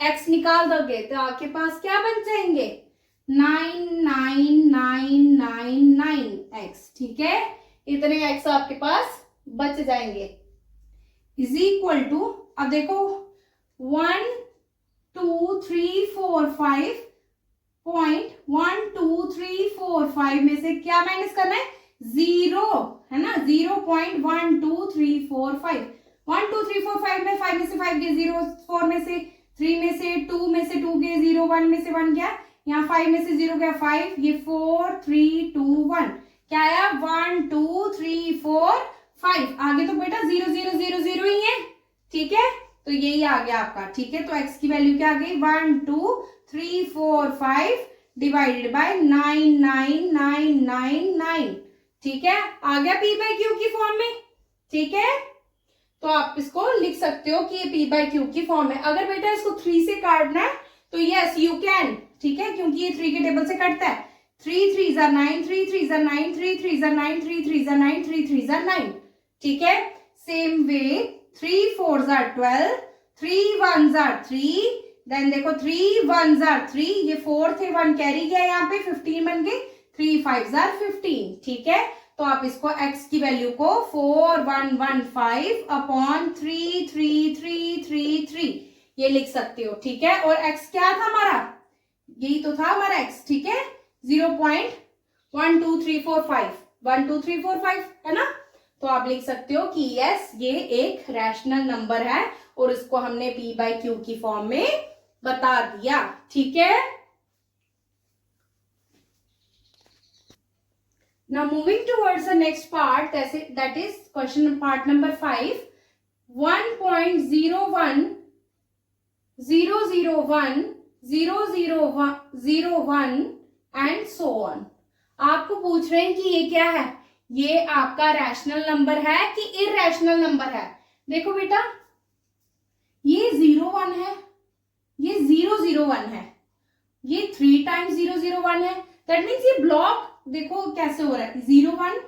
x निकाल दोगे तो आपके पास क्या बन जाएंगे? 99999x। ठीक है, इतने x आपके पास बच जाएंगे इज इक्वल टू, अब देखो 1 2 3 4 5 पॉइंट 1 2 3 4 5 में से क्या माइनस करना है? 0, है ना? 0.1 2 3 4 5, 1 2 3 4 5 में 5 में से 5 गए 0, 4 में से 3 में से 2 में से 2 गए 0, 1 में से 1 गया, यहाँ 5 में से 0 गया 5, ये 4 3 2 1, क्या आया? 1 2 3 4 5। आगे तो बेटा 0 0 0 0 ही है। ठीक है, तो यही आ गया आपका। ठीक है, तो x की वैल्यू क्या आ गई? 1 2 3 4 5 डिवाइडेड बाय 99999। ठीक है, आ गया p बाई क्यू की फॉर्म में। ठीक है, तो आप इसको लिख सकते हो कि ये p बाई क्यू की फॉर्म है। अगर बेटा इसको 3 से काटना है तो यस यू कैन। ठीक है, क्योंकि ये 3 के टेबल से कटता है। 3 3 9, 3 3 9, 3 3 9, 3 3 9, 3 3 9। ठीक है, सेम वे 3 4 12, 3 1 3, देन देखो 3 1 3, ये 4 थे 1 कैरी गया यहाँ पे 15 बन गए, 3 5 15। ठीक है, तो आप इसको x की वैल्यू को 4115 अपॉन 33333 ये लिख सकते हो। ठीक है, और x क्या था हमारा? यही तो था हमारा x। ठीक है, 0.12345 12345, है ना? तो आप लिख सकते हो कि यस ये एक रैशनल नंबर है और इसको हमने p बाई क्यू की फॉर्म में बता दिया। ठीक है, now moving towards the next part, that is question part number 5, 1.01 001 001 and so on। आपको पूछ रहे हैं कि ये क्या है? ये आपका रैशनल नंबर है कि इरैशनल नंबर है? देखो बेटा, ये 01 है, ये 001 है, ये 3 टाइम्स 001 है। दैट मीन्स ये ब्लॉक देखो कैसे हो रहा है, 0 1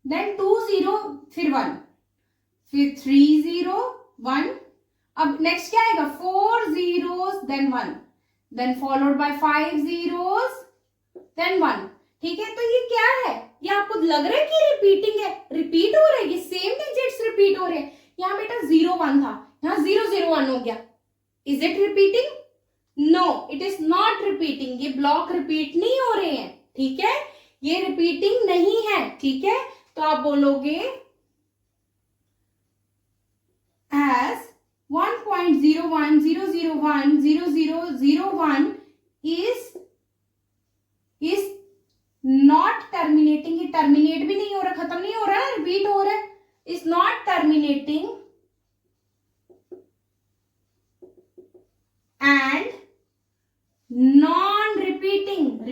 देन 2 0 फिर 1 फिर 3 0 1, अब नेक्स्ट क्या आएगा? 4 zeros then 1 then followed by 5 zeros then 1। ठीक है, तो ये क्या है? ये आपको लग रहा है कि रिपीटिंग है? रिपीट हो रहा है, ये सेम डिजिट्स रिपीट हो रहे हैं। यहाँ बेटा 0 1 था, यहाँ 0 0 1 हो गया। Is it repeating? No, it is not repeating. ये ब्लॉक रिपीट नहीं हो रहे हैं। ठीक है, ये रिपीटिंग नहीं है। ठीक है, तो आप बोलोगे as 1.010010001 is not terminating, ये टर्मिनेट भी नहीं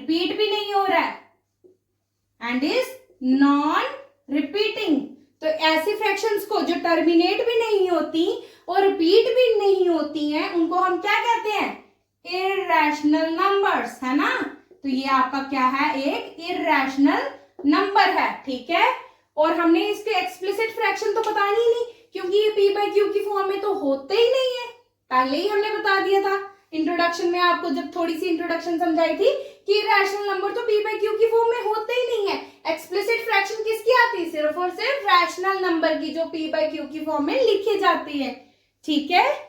रिपीट भी नहीं हो रहा है एंड इज नॉन रिपीटिंग। तो ऐसी फ्रैक्शंस को जो टर्मिनेट भी नहीं होती और रिपीट भी नहीं होती हैं उनको हम क्या कहते हैं? इररेशनल नंबर्स, है ना। तो ये आपका क्या है? एक इररेशनल नंबर है, ठीक है। और हमने इसके एक्सप्लिसिट फ्रैक्शन तो बतानी ही नहीं क्योंकि ये पी बाई क्यू की फॉर्म में तो होते ही नहीं है, पहले ही हमने बता दिया था इंट्रोडक्शन में आपको, जब थोड़ी सी इंट्रोडक्शन समझाई थी कि रैशनल नंबर तो पी बाई क्यू की फॉर्म में होते ही नहीं है। एक्सप्लिसिट फ्रैक्शन किसकी आती है? सिर्फ और सिर्फ रैशनल नंबर की, जो पी बाई क्यू की फॉर्म में लिखी जाती है, ठीक है।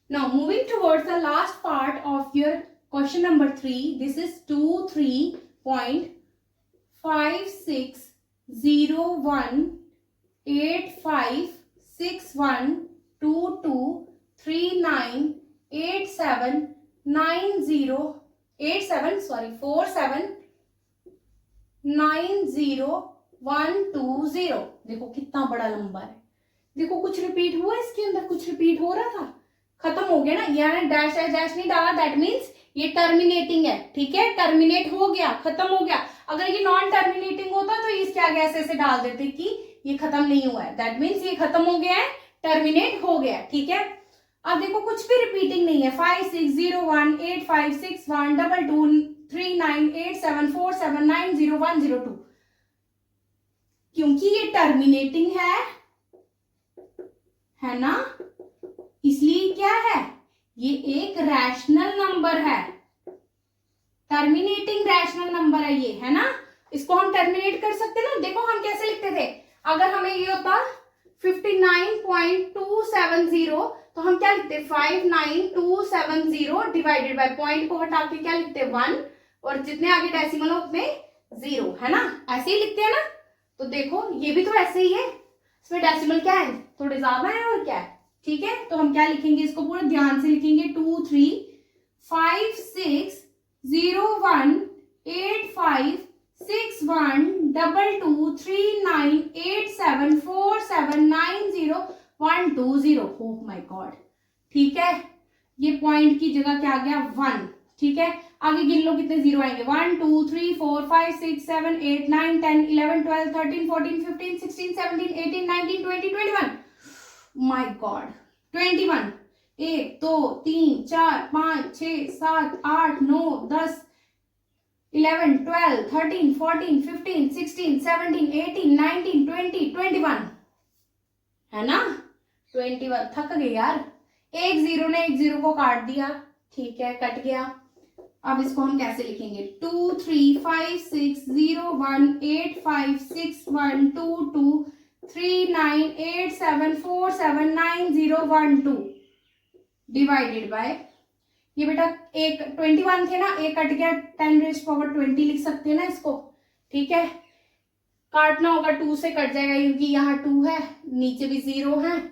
Now moving towards the last part of your question number 3, this is 23.56018561223987904790 देखो कितना बड़ा नंबर है। देखो कुछ रिपीट हुआ इसके अंदर, कुछ रिपीट हो रहा था, खत्म हो गया ना। यहाँ डैश डैश नहीं डाला, दैट मीन्स ये टर्मिनेटिंग है, ठीक है। टर्मिनेट हो गया, खत्म हो गया। अगर ये नॉन टर्मिनेटिंग होता तो इसके आगे ऐसे डाल देते कि ये खत्म नहीं हुआ है, दैट मीन्स ये खत्म हो गया है, टर्मिनेट हो गया, ठीक है। अब देखो कुछ भी रिपीटिंग नहीं है। 5601856122398747901002 क्योंकि ये टर्मिनेटिंग है ना, इसलिए क्या है? ये एक रैशनल नंबर है, टर्मिनेटिंग रैशनल नंबर है ये, है ना। इसको हम टर्मिनेट कर सकते ना। देखो हम कैसे लिखते थे, अगर हमें ये होता 59.270 तो हम क्या लिखते? 59270 डिवाइडेड बाय, पॉइंट को हटा के क्या लिखते? 1, और जितने आगे डेसिमल हो उतने 0, है ना। ऐसे ही लिखते हैं ना। तो देखो ये भी तो ऐसे ही है, इसमें डेसिमल क्या है? थोड़े ज्यादा है और क्या है, ठीक है। तो हम क्या लिखेंगे? इसको पूरा ध्यान से लिखेंगे। 23586122398747901020। ओह माय गॉड, ठीक है। ये पॉइंट की जगह क्या आ गया? 1, ठीक है। आगे गिन लो कितने जीरो आएंगे। 1 2 3 4 5 6 7 8 9 10 11 12 13 14 15 16 17 18 19 20 21। My God, 21। 1 2 3 4 5 6 7 8 9 10 11 12 13 14 15 16 17 18 19 20 21, है ना। 21। थक गए यार, एक जीरो ने एक जीरो को काट दिया, ठीक है, कट गया। अब इसको हम कैसे लिखेंगे? 2356018561223987479012 डिवाइडेड बाय, ये बेटा एक 21 थे ना, एक कट गया, 10⁻20 लिख सकते हैं ना इसको, ठीक है। काटना होगा 2 से कट जाएगा क्योंकि यहाँ 2 है, नीचे भी 0 है।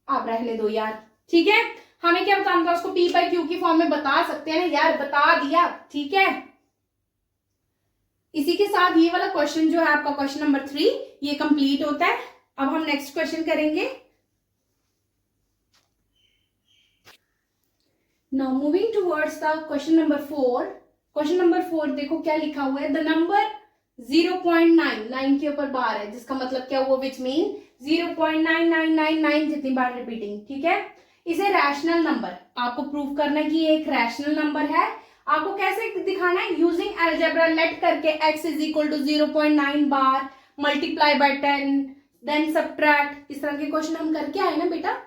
आप रहने दो यार, ठीक है। हमें क्या बताना था? उसको पी बाई क्यू की फॉर्म में बता सकते हैं ना यार, बता दिया, ठीक है। इसी के साथ ये वाला क्वेश्चन जो है आपका क्वेश्चन नंबर 3 ये कंप्लीट होता है। अब हम नेक्स्ट क्वेश्चन करेंगे। Now moving towards the question number 4। Question number 4 देखो क्या लिखा हुआ है। द नंबर 0.9 के ऊपर बार है, जिसका मतलब क्या हुआ? विच मीन 0.9999 जितनी बार रिपीटिंग, ठीक है। इसे रैशनल नंबर आपको प्रूव करना है कि ये एक रैशनल नंबर है। आपको कैसे दिखाना है? यूजिंग अलजेब्रा लेट करके x इज इक्वल टू 0.9 bar multiply by 10 then subtract. इस तरह के क्वेश्चन हम करके आए ना बेटा।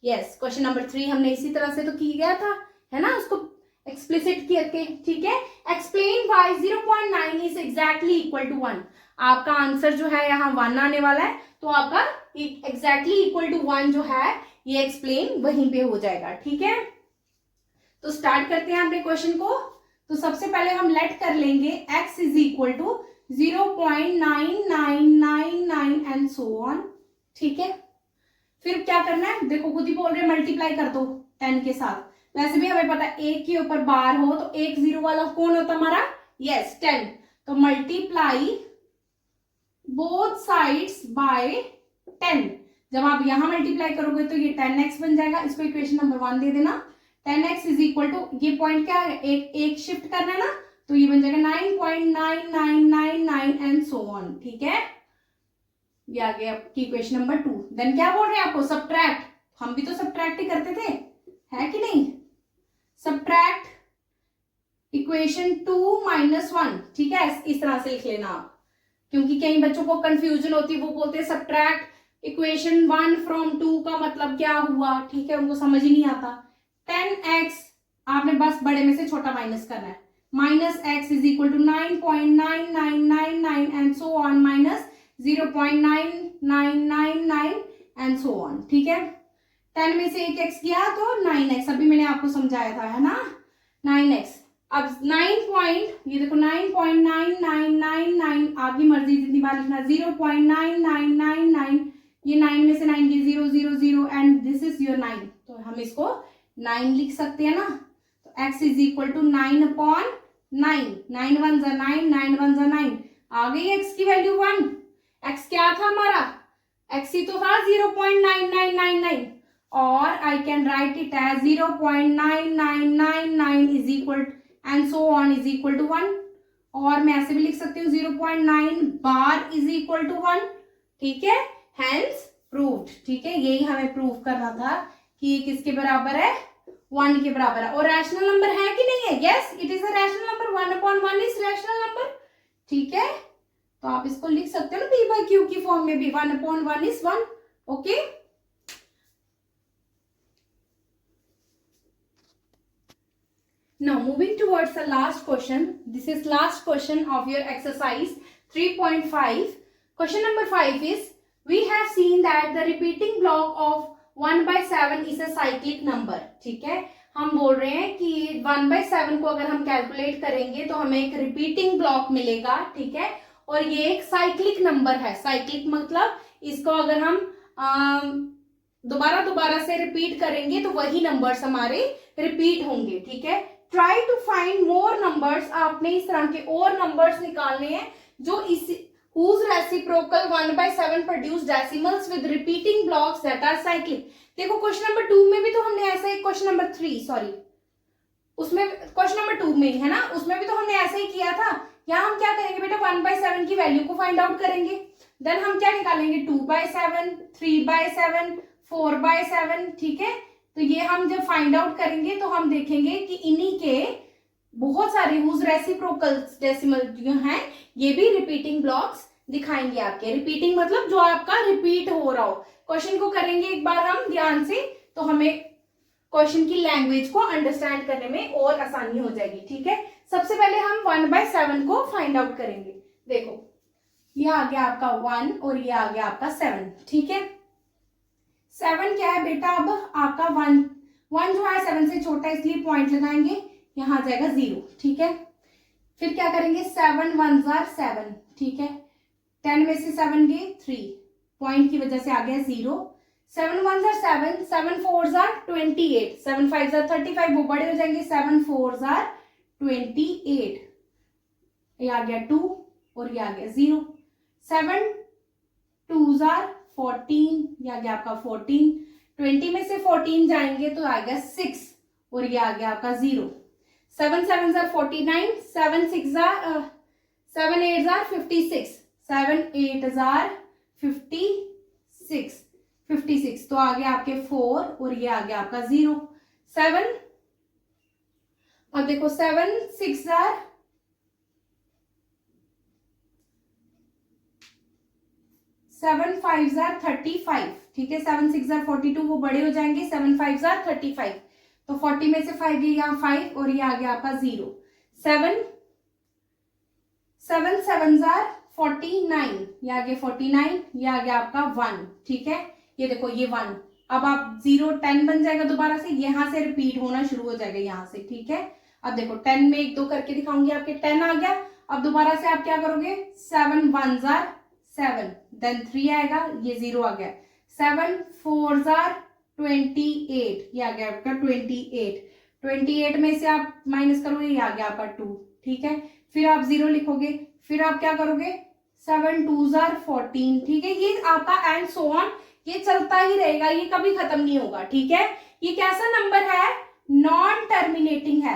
यस, क्वेश्चन नंबर 3 हमने इसी तरह से तो की गया था, है ना, उसको एक्सप्लिसिट करके, ठीक है। Explain why 0.9 is exactly equal to 1। आपका आंसर जो है यहाँ 1 आने वाला है, तो आपका एग्जैक्टली इक्वल टू 1 जो है ये एक्सप्लेन वहीं पे हो जाएगा, ठीक है। तो स्टार्ट करते हैं अपने क्वेश्चन को। तो सबसे पहले हम लेट कर लेंगे x is equal to 0.9999 and so on, ठीक है। फिर क्या करना है? देखो खुद ही बोल रहे मल्टीप्लाई कर दो 10 के साथ। वैसे भी हमें पता है एक के ऊपर बार हो तो एक जीरो वाला कौन होता हमारा? यस, 10। तो मल्टीप्लाई बोथ साइड्स बाय 10। जब आप यहां मल्टीप्लाई करोगे तो ये 10x बन जाएगा। इसको इक्वेशन नंबर 1 दे देना। 10x इज इक्वल टू, ये पॉइंट क्या है, एक शिफ्ट करना है ना, तो ये बन जाएगा 9.9999 एंड सो ऑन। ठीक है, ये आ गया आपकी इक्वेशन नंबर 2। देन क्या बोल रहे हैं आपको, सब्ट्रैक्ट, हम भी तो सब्ट्रैक्ट ही करते थे, है कि नहीं। सब्ट्रैक्ट इक्वेशन 2 - 1, ठीक है, इस तरह से लिख लेना आप, क्योंकि कई बच्चों को कंफ्यूजन होती है, वो बोलते हैं सब्ट्रैक्ट इक्वेशन 1 फ्रॉम 2 का मतलब क्या हुआ, ठीक है, उनको समझ ही नहीं आता। 10x आपने बस बड़े में से छोटा माइनस करना है, -x is equal to 9.9999 and so on, -0.9999 and so on. ठीक है, 10 में से एक x गया तो 9x, अभी मैंने आपको समझाया था, है ना, 9x। अब 9 ये देखो 9.9999, आपकी मर्जी जितनी बार लिखना, 0.9999, ये 9 में से 9 की 0 0 0 एंड दिस इज योर 9, तो हम इसको 9 लिख सकते हैं ना। तो x इज इक्वल टू 9/9, 9 1 जा 9, 9 1 जा 9, आ गई x की वैल्यू 1। x क्या था हमारा, x ही तो था 0.9999, और I can write it as 0.9999 is equal and so on is equal to 1, और मैं ऐसे भी लिख सकती हूँ 0.9 बार इज इक्वल टू 1। ठीक है, हेंस प्रूव्ड। ठीक है, यही हमें प्रूव करना था कि ये किसके बराबर है, 1 के बराबर है, और रैशनल नंबर है कि नहीं है, yes it is a rational number, 1/1 is rational number. ठीक है, तो आप इसको लिख सकते हो ना p/q की फॉर्म में भी, 1/1 is 1। Okay, now moving towards the last question, this is last question of your exercise 3.5. question number 5 is, we have seen that the repeating block of 1/7 is a cyclic number. ठीक है, हम बोल रहे हैं कि 1/7 को अगर हम कैलकुलेट करेंगे तो हमें एक रिपीटिंग ब्लॉक मिलेगा। ठीक है, और ये एक साइक्लिक नंबर है। साइक्लिक मतलब इसको अगर हम दोबारा से रिपीट करेंगे तो वही नंबर्स हमारे रिपीट होंगे। ठीक है, try to find more numbers, आपने इस तरह के और नंबर्स निकालने हैं जो इस whose reciprocal 1/7 produce decimals with repeating blocks that are cyclic। देखो क्वेश्चन नंबर 2 में भी तो हमने ऐसा ही, क्वेश्चन नंबर 3 सॉरी, उसमें क्वेश्चन नंबर 2 में है ना, उसमें भी तो हमने ऐसा ही किया था। यहाँ हम क्या करेंगे बेटा, 1/7 की वैल्यू को फाइंड आउट करेंगे, देन हम क्या निकालेंगे, 2/7, 3/7, 4/7। ठीक है, तो ये हम जब फाइंड आउट करेंगे तो हम देखेंगे कि इन्हीं के बहुत सारे whose reciprocal डेसिमल जो हैं ये भी रिपीटिंग ब्लॉक्स दिखाएंगे आपके। रिपीटिंग मतलब जो आपका रिपीट हो रहा हो। क्वेश्चन को करेंगे एक बार हम ध्यान से, तो हमें क्वेश्चन की लैंग्वेज को अंडरस्टैंड करने में और आसानी हो जाएगी। ठीक है, सबसे पहले हम 1/7 को फाइंड आउट करेंगे। देखो ये आ गया आपका 1 और ये आ गया आपका 7। ठीक है, 7 क्या है बेटा, अब आपका 1 जो है 7 से छोटा, इसलिए पॉइंट लगाएंगे, यहाँ आ जाएगा 0। ठीक है, फिर क्या करेंगे, 7 1 जार 7। ठीक है, 10 में से 7 गए 3, पॉइंट की वजह से आ गया 0। 7 1 जार 7, 7 4 जार 28, 7 5 जार 35, वो बड़े हो जाएंगे, 7 4 जार 28, ये आ गया 2 और ये आ गया 0। 7 2 जार 14, ये आ गया आपका 14, 20 में से 14 जाएंगे तो आ गया 6 और ये आ गया आपका 0। 7 7 जार 49, 7 6 जार 7 8 जार 56, 7 8 जार 56, तो आ गया आपके 4 और ये आ गया आपका 0। 7, अब देखो 7 6 जार 7 5 जार 35। ठीक है, 7 6 जार 42, वो बड़े हो जाएंगे, 7 5 जार 35, तो 40 में से 5 गए यहाँ 5 और ये आ गया आपका 0। 7 7 जार 49, ये आ गया 49, ये आ गया आपका 1। ठीक है, ये देखो ये 1, अब आप 0 10 बन जाएगा दोबारा से, यहाँ से रिपीट होना शुरू हो जाएगा यहाँ से। ठीक है, अब देखो 10 में 1 2 करके दिखाऊंगी, आपके 10 आ गया। अब दोबारा से आप क्या करोगे, 7 1 जार 7, देन 3 आएगा, ये 0 आ गया। 7 4 जार 28, ये आ गया आपका 28 में से आप माइनस करोगे, ये आ गया आपका 2। ठीक है, फिर आप 0 लिखोगे, फिर आप क्या करोगे, 7 2 जार 14। ठीक है, ये आपका एंड सो ऑन, ये चलता ही रहेगा, ये कभी खत्म नहीं होगा। ठीक है, ये कैसा नंबर है, नॉन टर्मिनेटिंग है।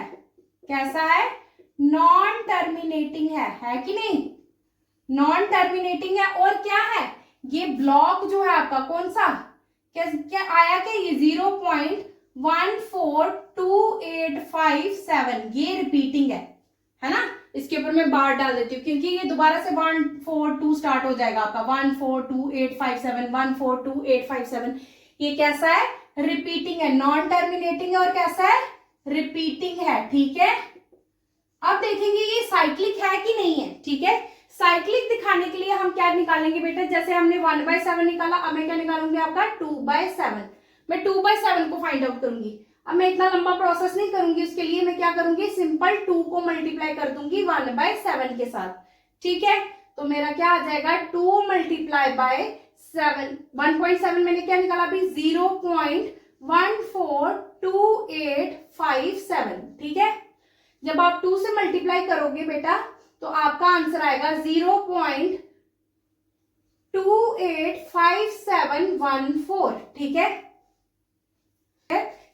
कैसा है? नॉन टर्मिनेटिंग है कि नहीं? नॉन टर्मिनेटिंग है। और क्या है? ये ब्लॉक जो है आपका कौन सा, क्या आया? क्या ये 0.142857 ये रिपीटिंग है ना? इसके ऊपर मैं बार डाल देती हूँ क्योंकि ये दोबारा से 142 स्टार्ट हो जाएगा आपका। 142857 142857 ये कैसा है? रिपीटिंग है, नॉन टर्मिनेटिंग है और कैसा है? रिपीटिंग है। ठीक है, अब देखेंगे ये साइक्लिक है कि नहीं है। ठीक है, साइक्लिक दिखाने के लिए हम क्या निकालेंगे बेटा? जैसे हमने 1/7 निकाला, अब मैं क्या निकालूंगी आपका 2/7। मैं 2/7 को फाइंड आउट करूंगी। अब मैं इतना लंबा प्रोसेस नहीं करूंगी, उसके लिए मैं क्या करूंगी? सिंपल 2 को मल्टीप्लाई कर दूंगी 1/7 के साथ। ठीक है, तो मेरा क्या आ जाएगा? 2 मल्टीप्लाई बाय 7, 1.7 मैंने क्या निकाला अभी? 0.142857। ठीक है, जब आप 2 से मल्टीप्लाई करोगे बेटा तो आपका आंसर आएगा 0.285714। ठीक है,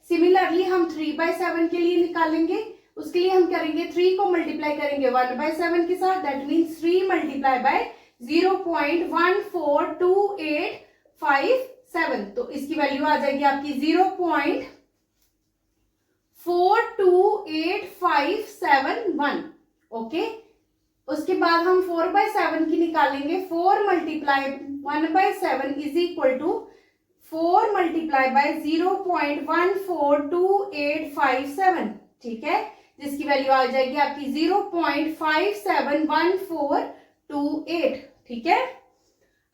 सिमिलरली हम 3/7 के लिए निकालेंगे। उसके लिए हम करेंगे 3 को मल्टीप्लाई करेंगे 1/7 के साथ, दैट मीन्स 3 मल्टीप्लाई बाय 0.142857। तो इसकी वैल्यू आ जाएगी आपकी 0.428571। ओके, उसके बाद हम 4/7 की निकालेंगे। 4 multiply 1/7 is equal to 4 multiply by 0.14287। ठीक है, जिसकी वैल्यू आ जाएगी आपकी 0.571428। ठीक है,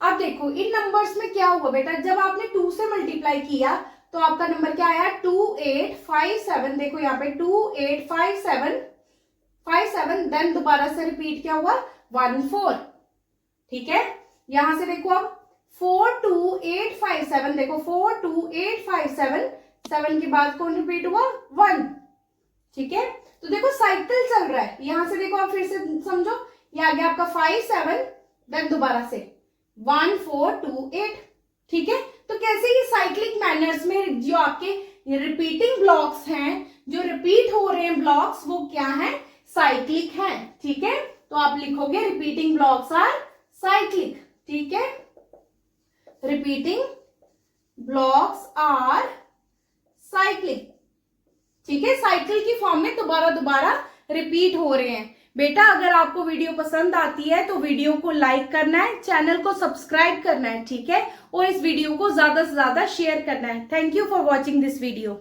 अब देखो इन नंबर्स में क्या हुआ बेटा? जब आपने 2 से मल्टीप्लाई किया तो आपका नंबर क्या आया? 2857। देखो यहाँ पे 2857 देन दोबारा से रिपीट क्या हुआ? 14। ठीक है, यहां से देखो अब 42857, देखो 42857, 7 के बाद कौन रिपीट हुआ? 1। ठीक है, तो देखो साइकिल चल रहा है। यहां से देखो आप फिर से समझो, ये आ गया आपका 57 देन दोबारा से 1428। ठीक है, तो कैसे ये साइक्लिक मैनर्स में जो आपके रिपीटिंग ब्लॉक्स हैं, जो रिपीट हो रहे हैं ब्लॉक्स, वो क्या है? साइक्लिक है। ठीक है, तो आप लिखोगे रिपीटिंग ब्लॉक्स आर साइक्लिक। ठीक है, रिपीटिंग ब्लॉक्स आर साइक्लिक। ठीक है, साइकिल की फॉर्म में दोबारा रिपीट हो रहे हैं। बेटा अगर आपको वीडियो पसंद आती है तो वीडियो को लाइक करना है, चैनल को सब्सक्राइब करना है। ठीक है, और इस वीडियो को ज्यादा से ज्यादा शेयर करना है। Thank you for watching this video.